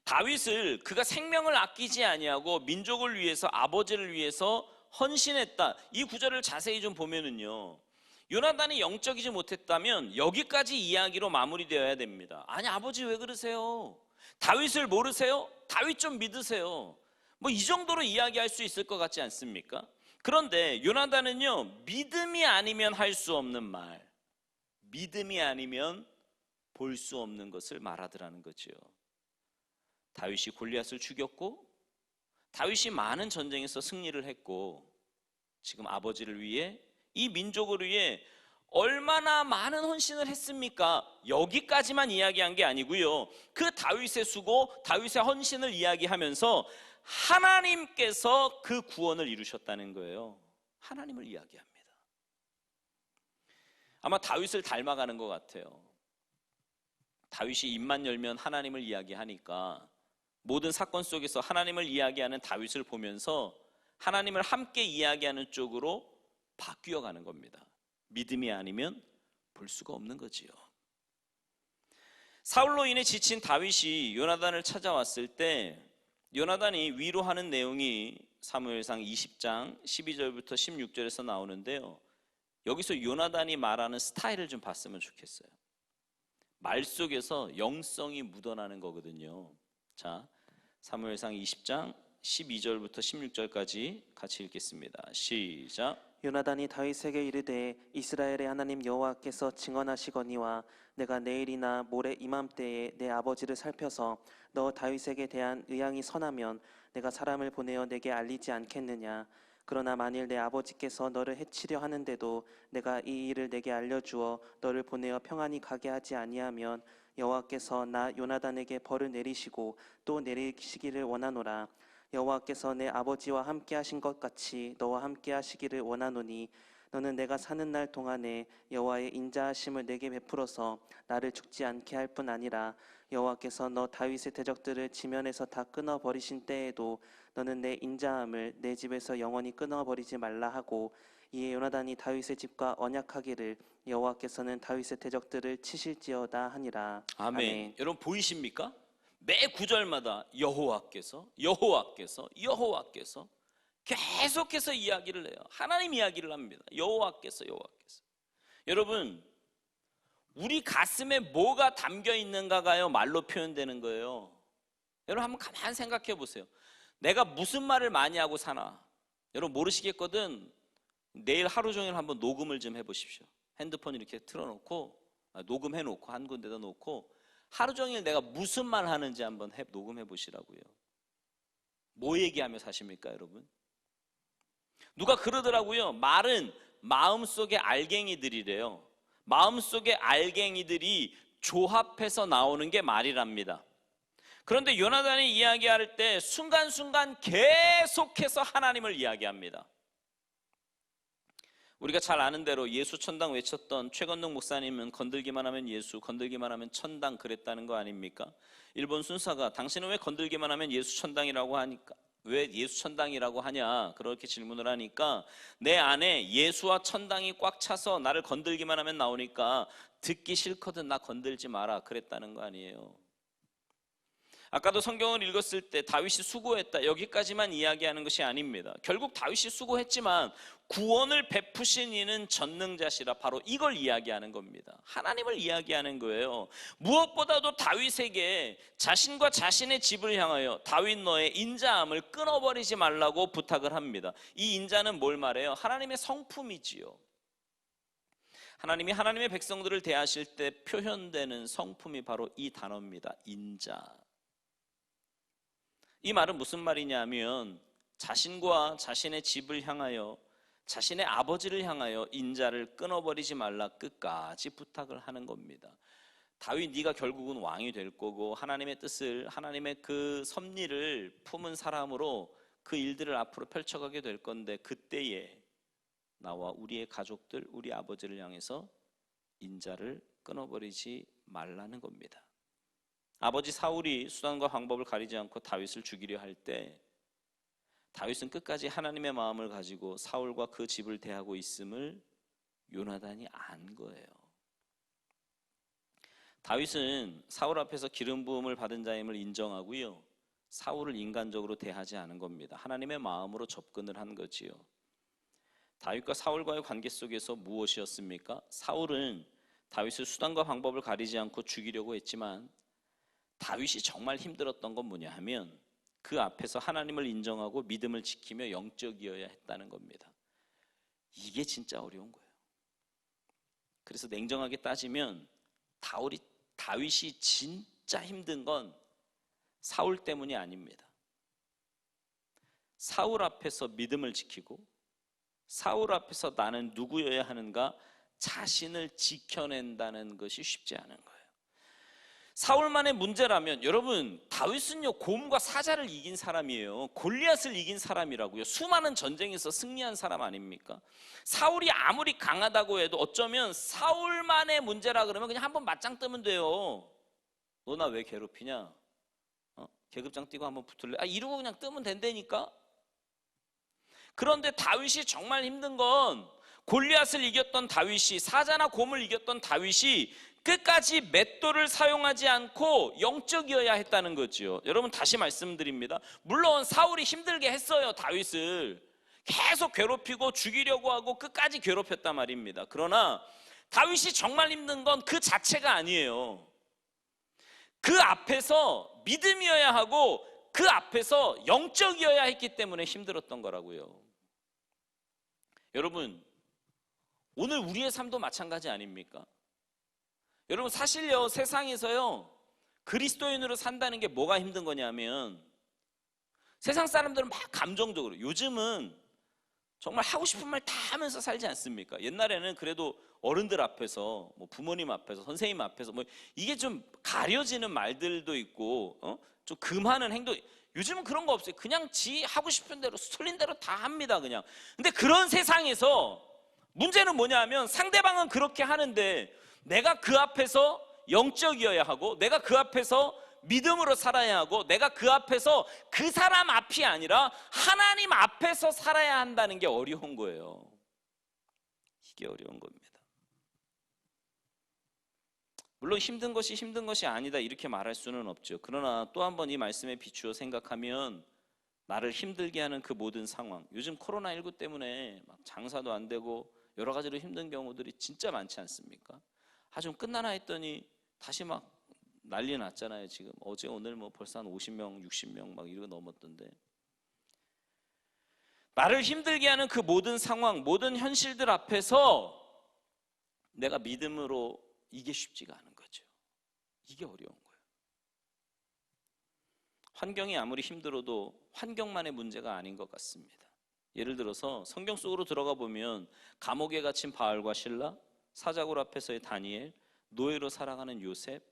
Speaker 1: 다윗을 그가 생명을 아끼지 아니하고 민족을 위해서 아버지를 위해서 헌신했다. 이 구절을 자세히 좀 보면은요. 요나단이 영적이지 못했다면 여기까지 이야기로 마무리되어야 됩니다. 아니 아버지 왜 그러세요? 다윗을 모르세요? 다윗 좀 믿으세요. 뭐 이 정도로 이야기할 수 있을 것 같지 않습니까? 그런데 요나단은요. 믿음이 아니면 할 수 없는 말, 믿음이 아니면 볼 수 없는 것을 말하더라는 거죠. 다윗이 골리앗을 죽였고 다윗이 많은 전쟁에서 승리를 했고 지금 아버지를 위해 이 민족을 위해 얼마나 많은 헌신을 했습니까? 여기까지만 이야기한 게 아니고요. 그 다윗의 수고, 다윗의 헌신을 이야기하면서 하나님께서 그 구원을 이루셨다는 거예요. 하나님을 이야기합니다. 아마 다윗을 닮아가는 것 같아요. 다윗이 입만 열면 하나님을 이야기하니까 모든 사건 속에서 하나님을 이야기하는 다윗을 보면서 하나님을 함께 이야기하는 쪽으로 바뀌어 가는 겁니다. 믿음이 아니면 볼 수가 없는 거지요. 사울로 인해 지친 다윗이 요나단을 찾아왔을 때 요나단이 위로하는 내용이 사무엘상 20장 12절부터 16절에서 나오는데요. 여기서 요나단이 말하는 스타일을 좀 봤으면 좋겠어요. 말 속에서 영성이 묻어나는 거거든요. 자, 사무엘상 20장 12절부터 16절까지 같이 읽겠습니다. 시작.
Speaker 2: 요나단이 다윗에게 이르되 이스라엘의 하나님 여호와께서 증언하시거니와 내가 내일이나 모레 이맘때에 내 아버지를 살펴서 너 다윗에게 대한 의향이 선하면 내가 사람을 보내어 내게 알리지 않겠느냐. 그러나 만일 내 아버지께서 너를 해치려 하는데도 내가 이 일을 내게 알려주어 너를 보내어 평안히 가게 하지 아니하면 여호와께서 나 요나단에게 벌을 내리시고 또 내리시기를 원하노라. 여호와께서 내 아버지와 함께 하신 것 같이 너와 함께 하시기를 원하노니 너는 내가 사는 날 동안에 여호와의 인자하심을 내게 베풀어서 나를 죽지 않게 할 뿐 아니라 여호와께서 너 다윗의 대적들을 지면에서 다 끊어 버리신 때에도 너는 내 인자함을 내 집에서 영원히 끊어 버리지 말라 하고 이에 요나단이 다윗의 집과 언약하기를 여호와께서는 다윗의 대적들을 치실지어다 하니라.
Speaker 1: 아멘. 여러분 보이십니까? 매 구절마다 여호와께서 여호와께서 여호와께서 계속해서 이야기를 해요. 하나님 이야기를 합니다. 여호와께서 여호와께서. 여러분 우리 가슴에 뭐가 담겨 있는가가요 말로 표현되는 거예요. 여러분 한번 가만히 생각해 보세요. 내가 무슨 말을 많이 하고 사나? 여러분 모르시겠거든. 내일 하루 종일 한번 녹음을 좀 해보십시오. 핸드폰 이렇게 틀어놓고 녹음해놓고 한 군데다 놓고 하루 종일 내가 무슨 말 하는지 한번 녹음해 보시라고요. 뭐 얘기하며 사십니까 여러분? 누가 그러더라고요. 말은 마음속의 알갱이들이래요. 마음속의 알갱이들이 조합해서 나오는 게 말이랍니다. 그런데 요나단이 이야기할 때 순간순간 계속해서 하나님을 이야기합니다. 우리가 잘 아는 대로 예수 천당 외쳤던 최건동 목사님은 건들기만 하면 예수, 건들기만 하면 천당 그랬다는 거 아닙니까? 일본 순사가 당신은 왜 건들기만 하면 예수 천당이라고 하니까 왜 예수 천당이라고 하냐 그렇게 질문을 하니까 내 안에 예수와 천당이 꽉 차서 나를 건들기만 하면 나오니까 듣기 싫거든 나 건들지 마라 그랬다는 거 아니에요. 아까도 성경을 읽었을 때 다윗이 수고했다 여기까지만 이야기하는 것이 아닙니다. 결국 다윗이 수고했지만 구원을 베푸신 이는 전능자시라 바로 이걸 이야기하는 겁니다. 하나님을 이야기하는 거예요. 무엇보다도 다윗에게 자신과 자신의 집을 향하여 다윗 너의 인자함을 끊어버리지 말라고 부탁을 합니다. 이 인자는 뭘 말해요? 하나님의 성품이지요. 하나님이 하나님의 백성들을 대하실 때 표현되는 성품이 바로 이 단어입니다. 인자. 이 말은 무슨 말이냐면 자신과 자신의 집을 향하여 자신의 아버지를 향하여 인자를 끊어버리지 말라 끝까지 부탁을 하는 겁니다. 다윗 네가 결국은 왕이 될 거고 하나님의 뜻을 하나님의 그 섭리를 품은 사람으로 그 일들을 앞으로 펼쳐가게 될 건데 그때에 나와 우리의 가족들 우리 아버지를 향해서 인자를 끊어버리지 말라는 겁니다. 아버지 사울이 수단과 방법을 가리지 않고 다윗을 죽이려 할 때 다윗은 끝까지 하나님의 마음을 가지고 사울과 그 집을 대하고 있음을 요나단이 안 거예요. 다윗은 사울 앞에서 기름 부음을 받은 자임을 인정하고요. 사울을 인간적으로 대하지 않은 겁니다. 하나님의 마음으로 접근을 한 거지요. 다윗과 사울과의 관계 속에서 무엇이었습니까? 사울은 다윗을 수단과 방법을 가리지 않고 죽이려고 했지만 다윗이 정말 힘들었던 건 뭐냐 하면 그 앞에서 하나님을 인정하고 믿음을 지키며 영적이어야 했다는 겁니다. 이게 진짜 어려운 거예요. 그래서 냉정하게 따지면 다윗이 진짜 힘든 건 사울 때문이 아닙니다. 사울 앞에서 믿음을 지키고 사울 앞에서 나는 누구여야 하는가 자신을 지켜낸다는 것이 쉽지 않은 거예요. 사울만의 문제라면 여러분, 다윗은요 곰과 사자를 이긴 사람이에요. 골리앗을 이긴 사람이라고요. 수많은 전쟁에서 승리한 사람 아닙니까? 사울이 아무리 강하다고 해도 어쩌면 사울만의 문제라 그러면 그냥 한번 맞짱 뜨면 돼요. 너 나 왜 괴롭히냐? 계급장 뛰고 한번 붙을래? 이러고 그냥 뜨면 된다니까. 그런데 다윗이 정말 힘든 건 골리앗을 이겼던 다윗이, 사자나 곰을 이겼던 다윗이 끝까지 맷돌을 사용하지 않고 영적이어야 했다는 거죠. 여러분, 다시 말씀드립니다. 물론 사울이 힘들게 했어요. 다윗을 계속 괴롭히고 죽이려고 하고 끝까지 괴롭혔단 말입니다. 그러나 다윗이 정말 힘든 건 그 자체가 아니에요. 그 앞에서 믿음이어야 하고 그 앞에서 영적이어야 했기 때문에 힘들었던 거라고요. 여러분, 오늘 우리의 삶도 마찬가지 아닙니까? 여러분, 사실요 세상에서요 그리스도인으로 산다는 게 뭐가 힘든 거냐면, 세상 사람들은 막 감정적으로, 요즘은 정말 하고 싶은 말 다 하면서 살지 않습니까? 옛날에는 그래도 어른들 앞에서, 뭐 부모님 앞에서, 선생님 앞에서 뭐 이게 좀 가려지는 말들도 있고, 좀 금하는 행동. 요즘은 그런 거 없어요. 그냥 지 하고 싶은 대로, 틀린 대로 다 합니다, 그냥. 근데 그런 세상에서 문제는 뭐냐면, 상대방은 그렇게 하는데 내가 그 앞에서 영적이어야 하고, 내가 그 앞에서 믿음으로 살아야 하고, 내가 그 앞에서 그 사람 앞이 아니라 하나님 앞에서 살아야 한다는 게 어려운 거예요. 이게 어려운 겁니다. 물론 힘든 것이 힘든 것이 아니다 이렇게 말할 수는 없죠. 그러나 또 한 번 이 말씀에 비추어 생각하면, 나를 힘들게 하는 그 모든 상황, 요즘 코로나19 때문에 막 장사도 안 되고 여러 가지로 힘든 경우들이 진짜 많지 않습니까? 좀 끝나나 했더니 다시 막 난리 났잖아요. 지금 어제 오늘 뭐 벌써 한 50명 60명 막 이러고 넘었던데, 나를 힘들게 하는 그 모든 상황, 모든 현실들 앞에서 내가 믿음으로, 이게 쉽지가 않은 거죠. 이게 어려운 거예요. 환경이 아무리 힘들어도 환경만의 문제가 아닌 것 같습니다. 예를 들어서 성경 속으로 들어가 보면 감옥에 갇힌 바알과 실라, 사자굴 앞에서의 다니엘, 노예로 살아가는 요셉,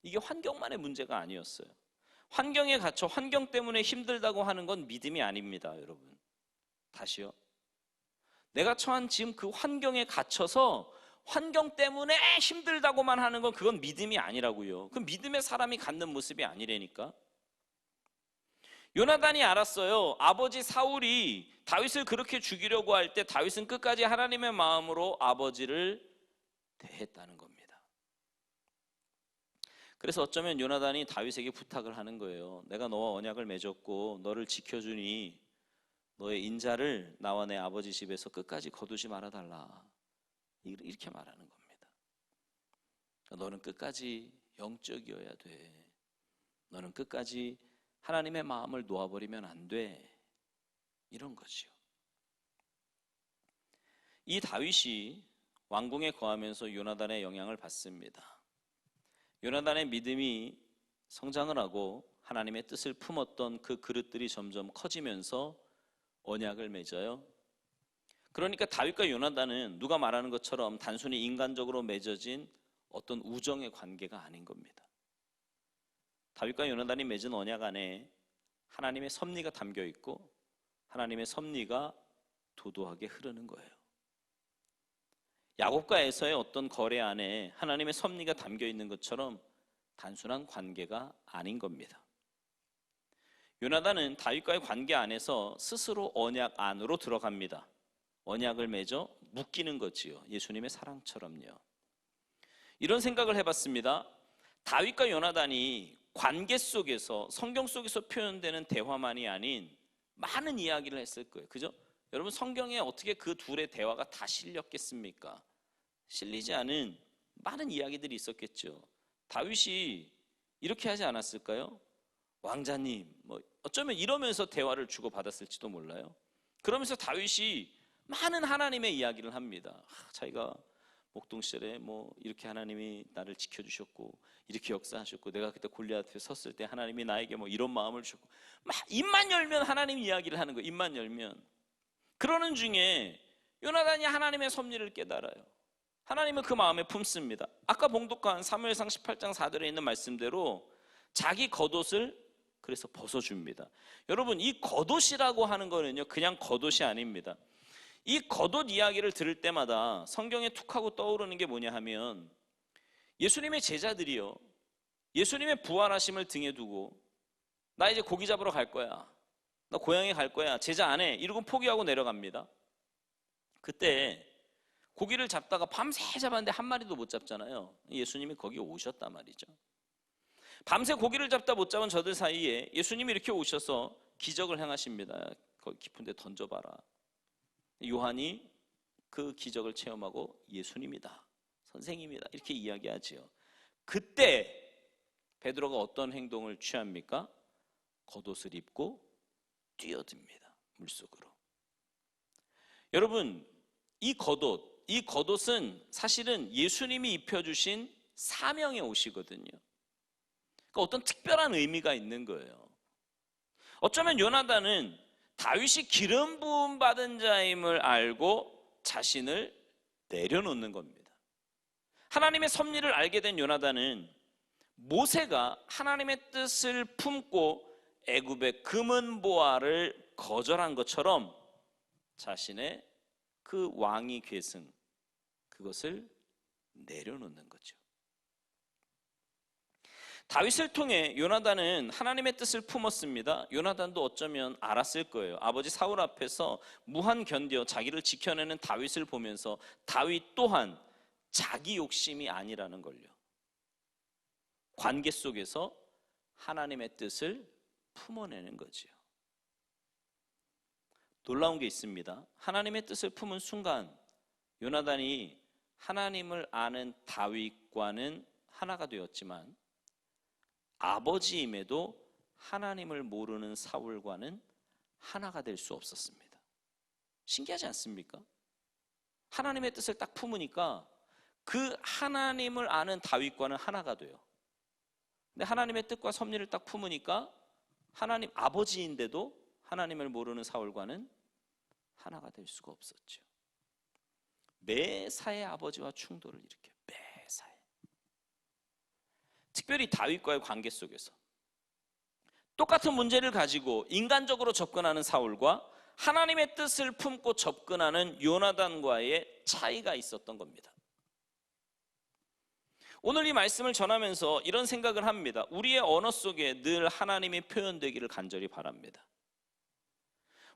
Speaker 1: 이게 환경만의 문제가 아니었어요. 환경에 갇혀 환경 때문에 힘들다고 하는 건 믿음이 아닙니다, 여러분. 다시요. 내가 처한 지금 그 환경에 갇혀서 환경 때문에 힘들다고만 하는 건 그건 믿음이 아니라고요. 그 믿음의 사람이 갖는 모습이 아니라니까. 요나단이 알았어요. 아버지 사울이 다윗을 그렇게 죽이려고 할 때 다윗은 끝까지 하나님의 마음으로 아버지를 대했다는 겁니다. 그래서 어쩌면 요나단이 다윗에게 부탁을 하는 거예요. 내가 너와 언약을 맺었고 너를 지켜주니 너의 인자를 나와 내 아버지 집에서 끝까지 거두지 말아달라, 이렇게 말하는 겁니다. 너는 끝까지 영적이어야 돼. 너는 끝까지 하나님의 마음을 놓아버리면 안 돼, 이런 거지요. 이 다윗이 왕궁에 거하면서 요나단의 영향을 받습니다. 요나단의 믿음이 성장을 하고 하나님의 뜻을 품었던 그 그릇들이 점점 커지면서 언약을 맺어요. 그러니까 다윗과 요나단은 누가 말하는 것처럼 단순히 인간적으로 맺어진 어떤 우정의 관계가 아닌 겁니다. 다윗과 요나단이 맺은 언약 안에 하나님의 섭리가 담겨 있고 하나님의 섭리가 도도하게 흐르는 거예요. 야곱과 에서의 어떤 거래 안에 하나님의 섭리가 담겨 있는 것처럼 단순한 관계가 아닌 겁니다. 요나단은 다윗과의 관계 안에서 스스로 언약 안으로 들어갑니다. 언약을 맺어 묶이는 거지요. 예수님의 사랑처럼요. 이런 생각을 해봤습니다. 다윗과 요나단이 관계 속에서, 성경 속에서 표현되는 대화만이 아닌 많은 이야기를 했을 거예요. 그죠? 여러분, 성경에 어떻게 그 둘의 대화가 다 실렸겠습니까? 실리지 않은 많은 이야기들이 있었겠죠. 다윗이 이렇게 하지 않았을까요? 왕자님, 뭐 어쩌면 이러면서 대화를 주고받았을지도 몰라요. 그러면서 다윗이 많은 하나님의 이야기를 합니다. 자기가 목동 시절에 뭐 이렇게 하나님이 나를 지켜주셨고 이렇게 역사하셨고 내가 그때 골리앗 앞에 섰을 때 하나님이 나에게 뭐 이런 마음을 주셨고, 막 입만 열면 하나님 이야기를 하는 거예요. 입만 열면. 그러는 중에 요나단이 하나님의 섭리를 깨달아요. 하나님은 그 마음에 품습니다. 아까 봉독한 사무엘상 18장 4절에 있는 말씀대로 자기 겉옷을 그래서 벗어줍니다. 여러분, 이 겉옷이라고 하는 거는요, 그냥 겉옷이 아닙니다. 이 겉옷 이야기를 들을 때마다 성경에 툭 하고 떠오르는 게 뭐냐 하면, 예수님의 제자들이요, 예수님의 부활하심을 등에 두고 나 이제 고기 잡으러 갈 거야, 나 고향에 갈 거야, 제자 안 해, 이러고 포기하고 내려갑니다. 그때 고기를 잡다가 밤새 잡았는데 한 마리도 못 잡잖아요. 예수님이 거기 오셨단 말이죠. 밤새 고기를 잡다 못 잡은 저들 사이에 예수님이 이렇게 오셔서 기적을 행하십니다. 거기 깊은 데 던져봐라. 요한이 그 기적을 체험하고 예수님이다, 선생님이다, 이렇게 이야기하지요. 그때 베드로가 어떤 행동을 취합니까? 겉옷을 입고 뛰어듭니다, 물속으로. 여러분, 이 겉옷은 사실은 예수님이 입혀주신 사명의 옷이거든요. 그러니까 어떤 특별한 의미가 있는 거예요. 어쩌면 요나단은 다윗이 기름 부음 받은 자임을 알고 자신을 내려놓는 겁니다. 하나님의 섭리를 알게 된 요나단은 모세가 하나님의 뜻을 품고 애굽의 금은 보화를 거절한 것처럼 자신의 그 왕위 계승, 그것을 내려놓는 거죠. 다윗을 통해 요나단은 하나님의 뜻을 품었습니다. 요나단도 어쩌면 알았을 거예요. 아버지 사울 앞에서 무한 견뎌 자기를 지켜내는 다윗을 보면서 다윗 또한 자기 욕심이 아니라는 걸요, 관계 속에서 하나님의 뜻을 품어내는 거지요. 놀라운 게 있습니다. 하나님의 뜻을 품은 순간 요나단이 하나님을 아는 다윗과는 하나가 되었지만, 아버지임에도 하나님을 모르는 사울과는 하나가 될 수 없었습니다. 신기하지 않습니까? 하나님의 뜻을 딱 품으니까 그 하나님을 아는 다윗과는 하나가 돼요. 근데 하나님의 뜻과 섭리를 딱 품으니까 하나님 아버지인데도 하나님을 모르는 사울과는 하나가 될 수가 없었죠. 매사에 아버지와 충돌을 일으켜요. 매사에. 특별히 다윗과의 관계 속에서 똑같은 문제를 가지고 인간적으로 접근하는 사울과 하나님의 뜻을 품고 접근하는 요나단과의 차이가 있었던 겁니다. 오늘 이 말씀을 전하면서 이런 생각을 합니다. 우리의 언어 속에 늘 하나님이 표현되기를 간절히 바랍니다.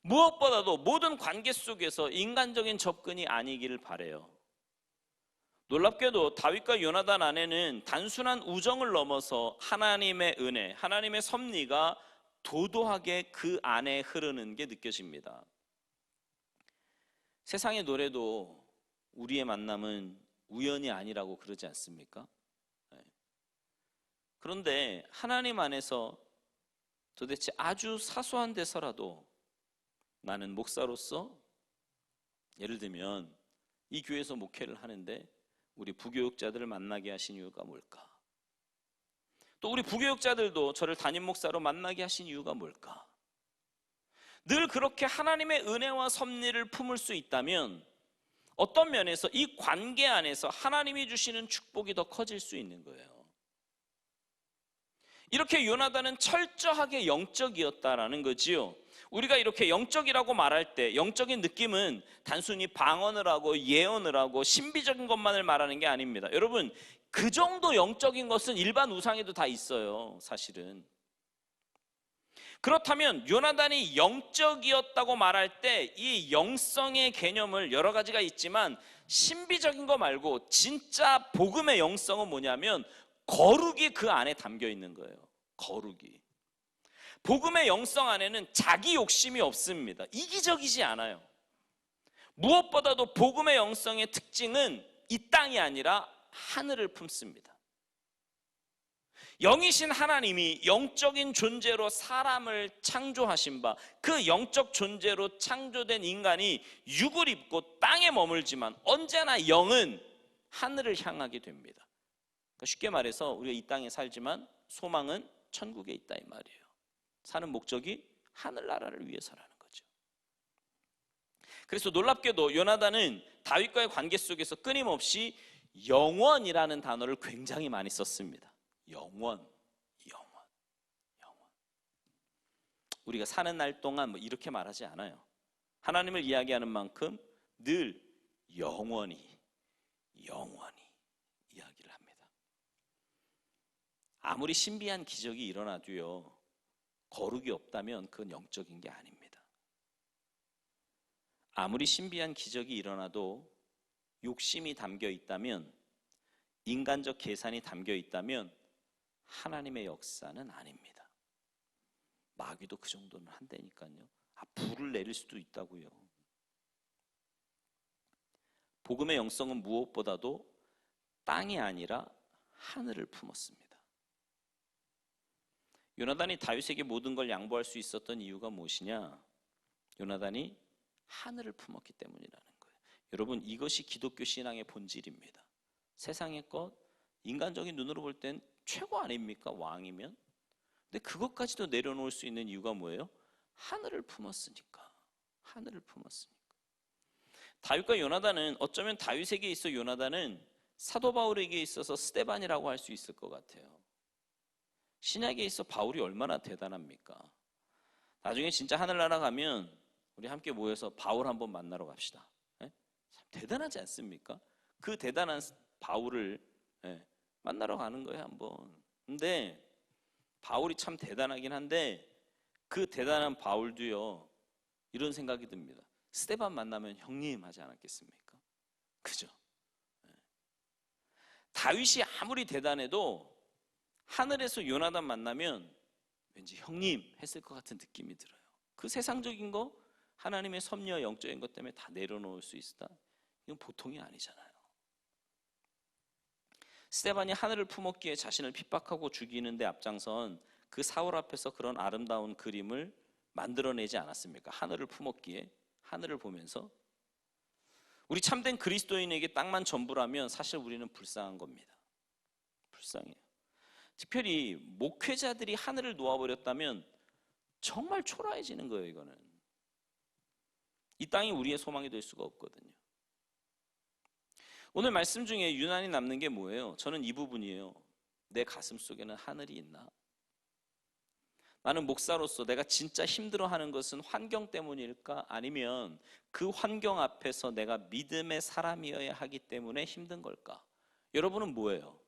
Speaker 1: 무엇보다도 모든 관계 속에서 인간적인 접근이 아니기를 바라요. 놀랍게도 다윗과 요나단 안에는 단순한 우정을 넘어서 하나님의 은혜, 하나님의 섭리가 도도하게 그 안에 흐르는 게 느껴집니다. 세상의 노래도 우리의 만남은 우연이 아니라고 그러지 않습니까? 그런데 하나님 안에서 도대체 아주 사소한 데서라도 나는 목사로서, 예를 들면 이 교회에서 목회를 하는데 우리 부교육자들을 만나게 하신 이유가 뭘까? 또 우리 부교육자들도 저를 담임 목사로 만나게 하신 이유가 뭘까? 늘 그렇게 하나님의 은혜와 섭리를 품을 수 있다면 어떤 면에서 이 관계 안에서 하나님이 주시는 축복이 더 커질 수 있는 거예요. 이렇게 요나단은 철저하게 영적이었다라는 거지요. 우리가 이렇게 영적이라고 말할 때 영적인 느낌은 단순히 방언을 하고 예언을 하고 신비적인 것만을 말하는 게 아닙니다. 여러분, 그 정도 영적인 것은 일반 우상에도 다 있어요, 사실은. 그렇다면 요나단이 영적이었다고 말할 때 이 영성의 개념을 여러 가지가 있지만 신비적인 거 말고 진짜 복음의 영성은 뭐냐면 거룩이 그 안에 담겨 있는 거예요. 거룩이. 복음의 영성 안에는 자기 욕심이 없습니다. 이기적이지 않아요. 무엇보다도 복음의 영성의 특징은 이 땅이 아니라 하늘을 품습니다. 영이신 하나님이 영적인 존재로 사람을 창조하신 바, 그 영적 존재로 창조된 인간이 육을 입고 땅에 머물지만 언제나 영은 하늘을 향하게 됩니다. 그러니까 쉽게 말해서 우리가 이 땅에 살지만 소망은 천국에 있다 이 말이에요. 사는 목적이 하늘나라를 위해서라는 거죠. 그래서 놀랍게도 요나단은 다윗과의 관계 속에서 끊임없이 영원이라는 단어를 굉장히 많이 썼습니다. 영원. 우리가 사는 날 동안 뭐 이렇게 말하지 않아요. 하나님을 이야기하는 만큼 늘 영원히 이야기를 합니다. 아무리 신비한 기적이 일어나도요, 거룩이 없다면 그건 영적인 게 아닙니다. 아무리 신비한 기적이 일어나도 욕심이 담겨 있다면, 인간적 계산이 담겨 있다면 하나님의 역사는 아닙니다. 마귀도 그 정도는 한다니까요. 불을 내릴 수도 있다고요. 복음의 영성은 무엇보다도 땅이 아니라 하늘을 품었습니다. 요나단이 다윗에게 모든 걸 양보할 수 있었던 이유가 무엇이냐? 요나단이 하늘을 품었기 때문이라는 거예요. 여러분, 이것이 기독교 신앙의 본질입니다. 세상의 것, 인간적인 눈으로 볼 땐 최고 아닙니까? 왕이면. 근데 그것까지도 내려놓을 수 있는 이유가 뭐예요? 하늘을 품었으니까. 하늘을 품었으니까. 다윗과 요나단은, 어쩌면 다윗에게 있어 요나단은 사도 바울에게 있어서 스데반이라고 할 수 있을 것 같아요. 신약에 있어 바울이 얼마나 대단합니까? 나중에 진짜 하늘나라 가면 우리 함께 모여서 바울 한번 만나러 갑시다. 참 대단하지 않습니까? 그 대단한 바울을 만나러 가는 거예요, 한번. 근데 바울이 참 대단하긴 한데 그 대단한 바울도요, 이런 생각이 듭니다. 스데반 만나면 형님 하지 않았겠습니까? 그죠? 다윗이 아무리 대단해도 하늘에서 요나단 만나면 왠지 형님 했을 것 같은 느낌이 들어요. 그 세상적인 거, 하나님의 섭리와 영적인 것 때문에 다 내려놓을 수 있다? 이건 보통이 아니잖아요. 스데반이 하늘을 품었기에 자신을 핍박하고 죽이는데 앞장선 그 사울 앞에서 그런 아름다운 그림을 만들어내지 않았습니까? 하늘을 품었기에, 하늘을 보면서. 우리 참된 그리스도인에게 땅만 전부라면 사실 우리는 불쌍한 겁니다. 불쌍해요. 특별히 목회자들이 하늘을 놓아버렸다면 정말 초라해지는 거예요. 이거는 이 땅이 우리의 소망이 될 수가 없거든요. 오늘 말씀 중에 유난히 남는 게 뭐예요? 저는 이 부분이에요. 내 가슴 속에는 하늘이 있나? 나는 목사로서 내가 진짜 힘들어하는 것은 환경 때문일까? 아니면 그 환경 앞에서 내가 믿음의 사람이어야 하기 때문에 힘든 걸까? 여러분은 뭐예요?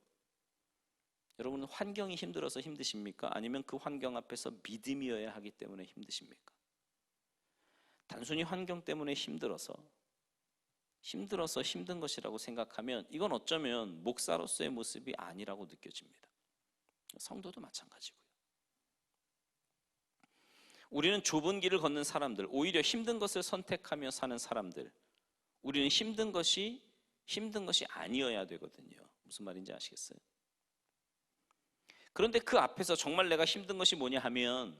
Speaker 1: 여러분은 환경이 힘들어서 힘드십니까? 아니면 그 환경 앞에서 믿음이어야 하기 때문에 힘드십니까? 단순히 환경 때문에 힘들어서 힘든 것이라고 생각하면 이건 어쩌면 목사로서의 모습이 아니라고 느껴집니다. 성도도 마찬가지고요. 우리는 좁은 길을 걷는 사람들, 오히려 힘든 것을 선택하며 사는 사람들, 우리는 힘든 것이 아니어야 되거든요. 무슨 말인지 아시겠어요? 그런데 그 앞에서 정말 내가 힘든 것이 뭐냐 하면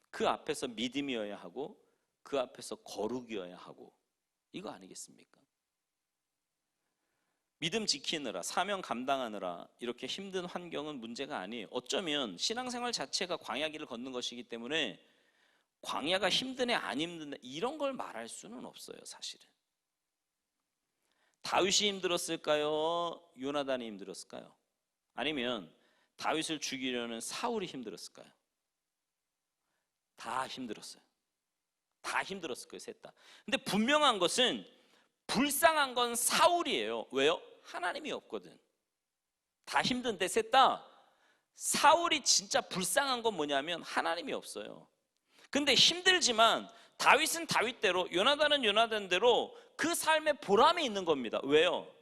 Speaker 1: 그 앞에서 믿음이어야 하고 그 앞에서 거룩이어야 하고, 이거 아니겠습니까? 믿음 지키느라, 사명 감당하느라 이렇게 힘든 환경은 문제가 아니에요. 어쩌면 신앙생활 자체가 광야 길을 걷는 것이기 때문에 광야가 힘드네 안 힘드네 이런 걸 말할 수는 없어요. 사실은 다윗이 힘들었을까요? 요나단이 힘들었을까요? 아니면 다윗을 죽이려는 사울이 힘들었을까요? 다 힘들었어요. 다 힘들었을 거예요, 셋 다. 근데 분명한 것은 불쌍한 건 사울이에요. 왜요? 하나님이 없거든. 다 힘든데 셋 다. 사울이 진짜 불쌍한 건 뭐냐면 하나님이 없어요. 근데 힘들지만 다윗은 다윗대로, 요나단은 요나단대로 그 삶에 보람이 있는 겁니다. 왜요?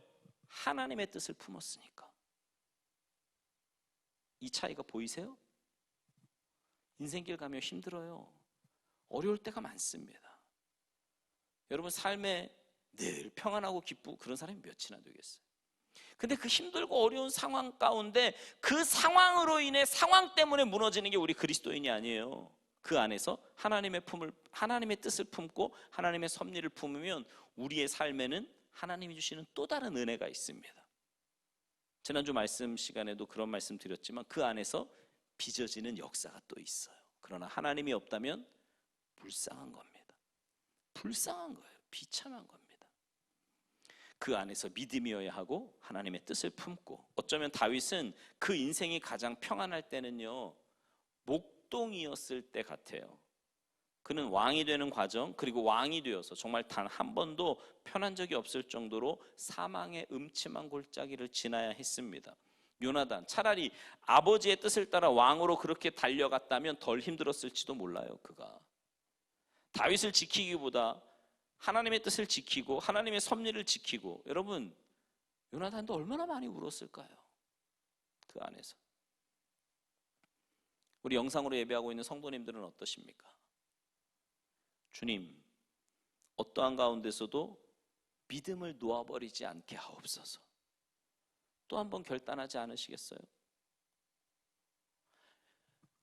Speaker 1: 하나님의 뜻을 품었으니까. 이 차이가 보이세요? 인생길 가며 힘들어요. 어려울 때가 많습니다. 여러분 삶에 늘 평안하고 기쁘고 그런 사람이 몇이나 되겠어요? 근데 그 힘들고 어려운 상황 가운데 그 상황으로 인해 상황 때문에 무너지는 게 우리 그리스도인이 아니에요. 그 안에서 하나님의 뜻을 품고 하나님의 섭리를 품으면 우리의 삶에는 하나님이 주시는 또 다른 은혜가 있습니다. 지난주 말씀 시간에도 그런 말씀 드렸지만 그 안에서 빚어지는 역사가 또 있어요. 그러나 하나님이 없다면 불쌍한 겁니다. 불쌍한 거예요. 비참한 겁니다. 그 안에서 믿음이어야 하고 하나님의 뜻을 품고, 어쩌면 다윗은 그 인생이 가장 평안할 때는요, 목동이었을 때 같아요. 그는 왕이 되는 과정, 그리고 왕이 되어서 정말 단 한 번도 편한 적이 없을 정도로 사망의 음침한 골짜기를 지나야 했습니다. 요나단, 차라리 아버지의 뜻을 따라 왕으로 그렇게 달려갔다면 덜 힘들었을지도 몰라요. 그가 다윗을 지키기보다 하나님의 뜻을 지키고 하나님의 섭리를 지키고, 여러분, 요나단도 얼마나 많이 울었을까요? 그 안에서. 우리 영상으로 예배하고 있는 성도님들은 어떠십니까? 주님, 어떠한 가운데서도 믿음을 놓아버리지 않게 하옵소서. 또 한 번 결단하지 않으시겠어요?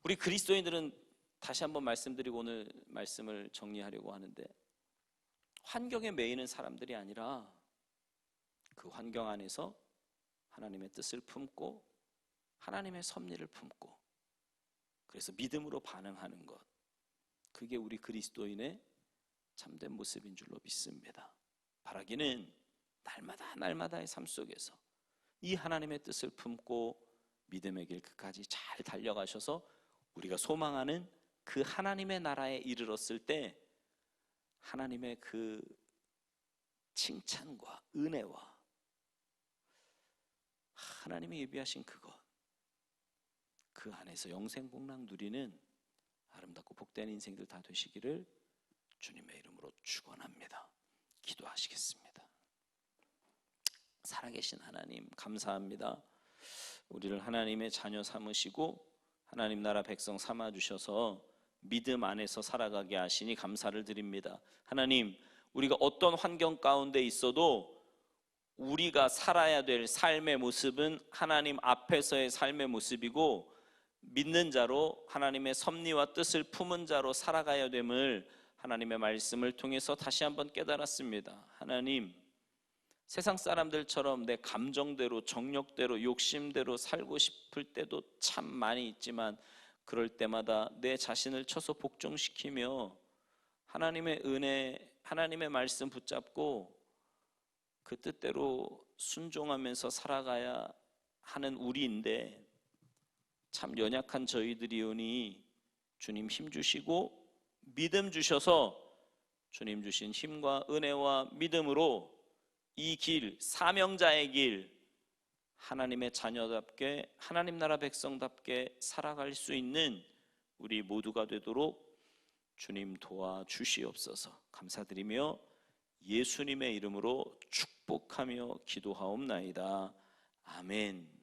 Speaker 1: 우리 그리스도인들은, 다시 한번 말씀드리고 오늘 말씀을 정리하려고 하는데, 환경에 매이는 사람들이 아니라 그 환경 안에서 하나님의 뜻을 품고 하나님의 섭리를 품고, 그래서 믿음으로 반응하는 것, 그게 우리 그리스도인의 참된 모습인 줄로 믿습니다. 바라기는 날마다의 삶 속에서 이 하나님의 뜻을 품고 믿음의 길 끝까지 잘 달려가셔서 우리가 소망하는 그 하나님의 나라에 이르렀을 때 하나님의 그 칭찬과 은혜와 하나님이 예비하신 그것, 그 안에서 영생복락 누리는 아름답고 복된 인생들 다 되시기를 주님의 이름으로 축원합니다. 기도하시겠습니다. 살아계신 하나님, 감사합니다. 우리를 하나님의 자녀 삼으시고 하나님 나라 백성 삼아주셔서 믿음 안에서 살아가게 하시니 감사를 드립니다. 하나님, 우리가 어떤 환경 가운데 있어도 우리가 살아야 될 삶의 모습은 하나님 앞에서의 삶의 모습이고, 믿는 자로 하나님의 섭리와 뜻을 품은 자로 살아가야 됨을 하나님의 말씀을 통해서 다시 한번 깨달았습니다. 하나님, 세상 사람들처럼 내 감정대로, 정욕대로, 욕심대로 살고 싶을 때도 참 많이 있지만, 그럴 때마다 내 자신을 쳐서 복종시키며 하나님의 은혜, 하나님의 말씀 붙잡고 그 뜻대로 순종하면서 살아가야 하는 우리인데, 참 연약한 저희들이오니 주님 힘 주시고 믿음 주셔서 주님 주신 힘과 은혜와 믿음으로 이 길, 사명자의 길, 하나님의 자녀답게, 하나님 나라 백성답게 살아갈 수 있는 우리 모두가 되도록 주님 도와주시옵소서. 감사드리며 예수님의 이름으로 축복하며 기도하옵나이다. 아멘.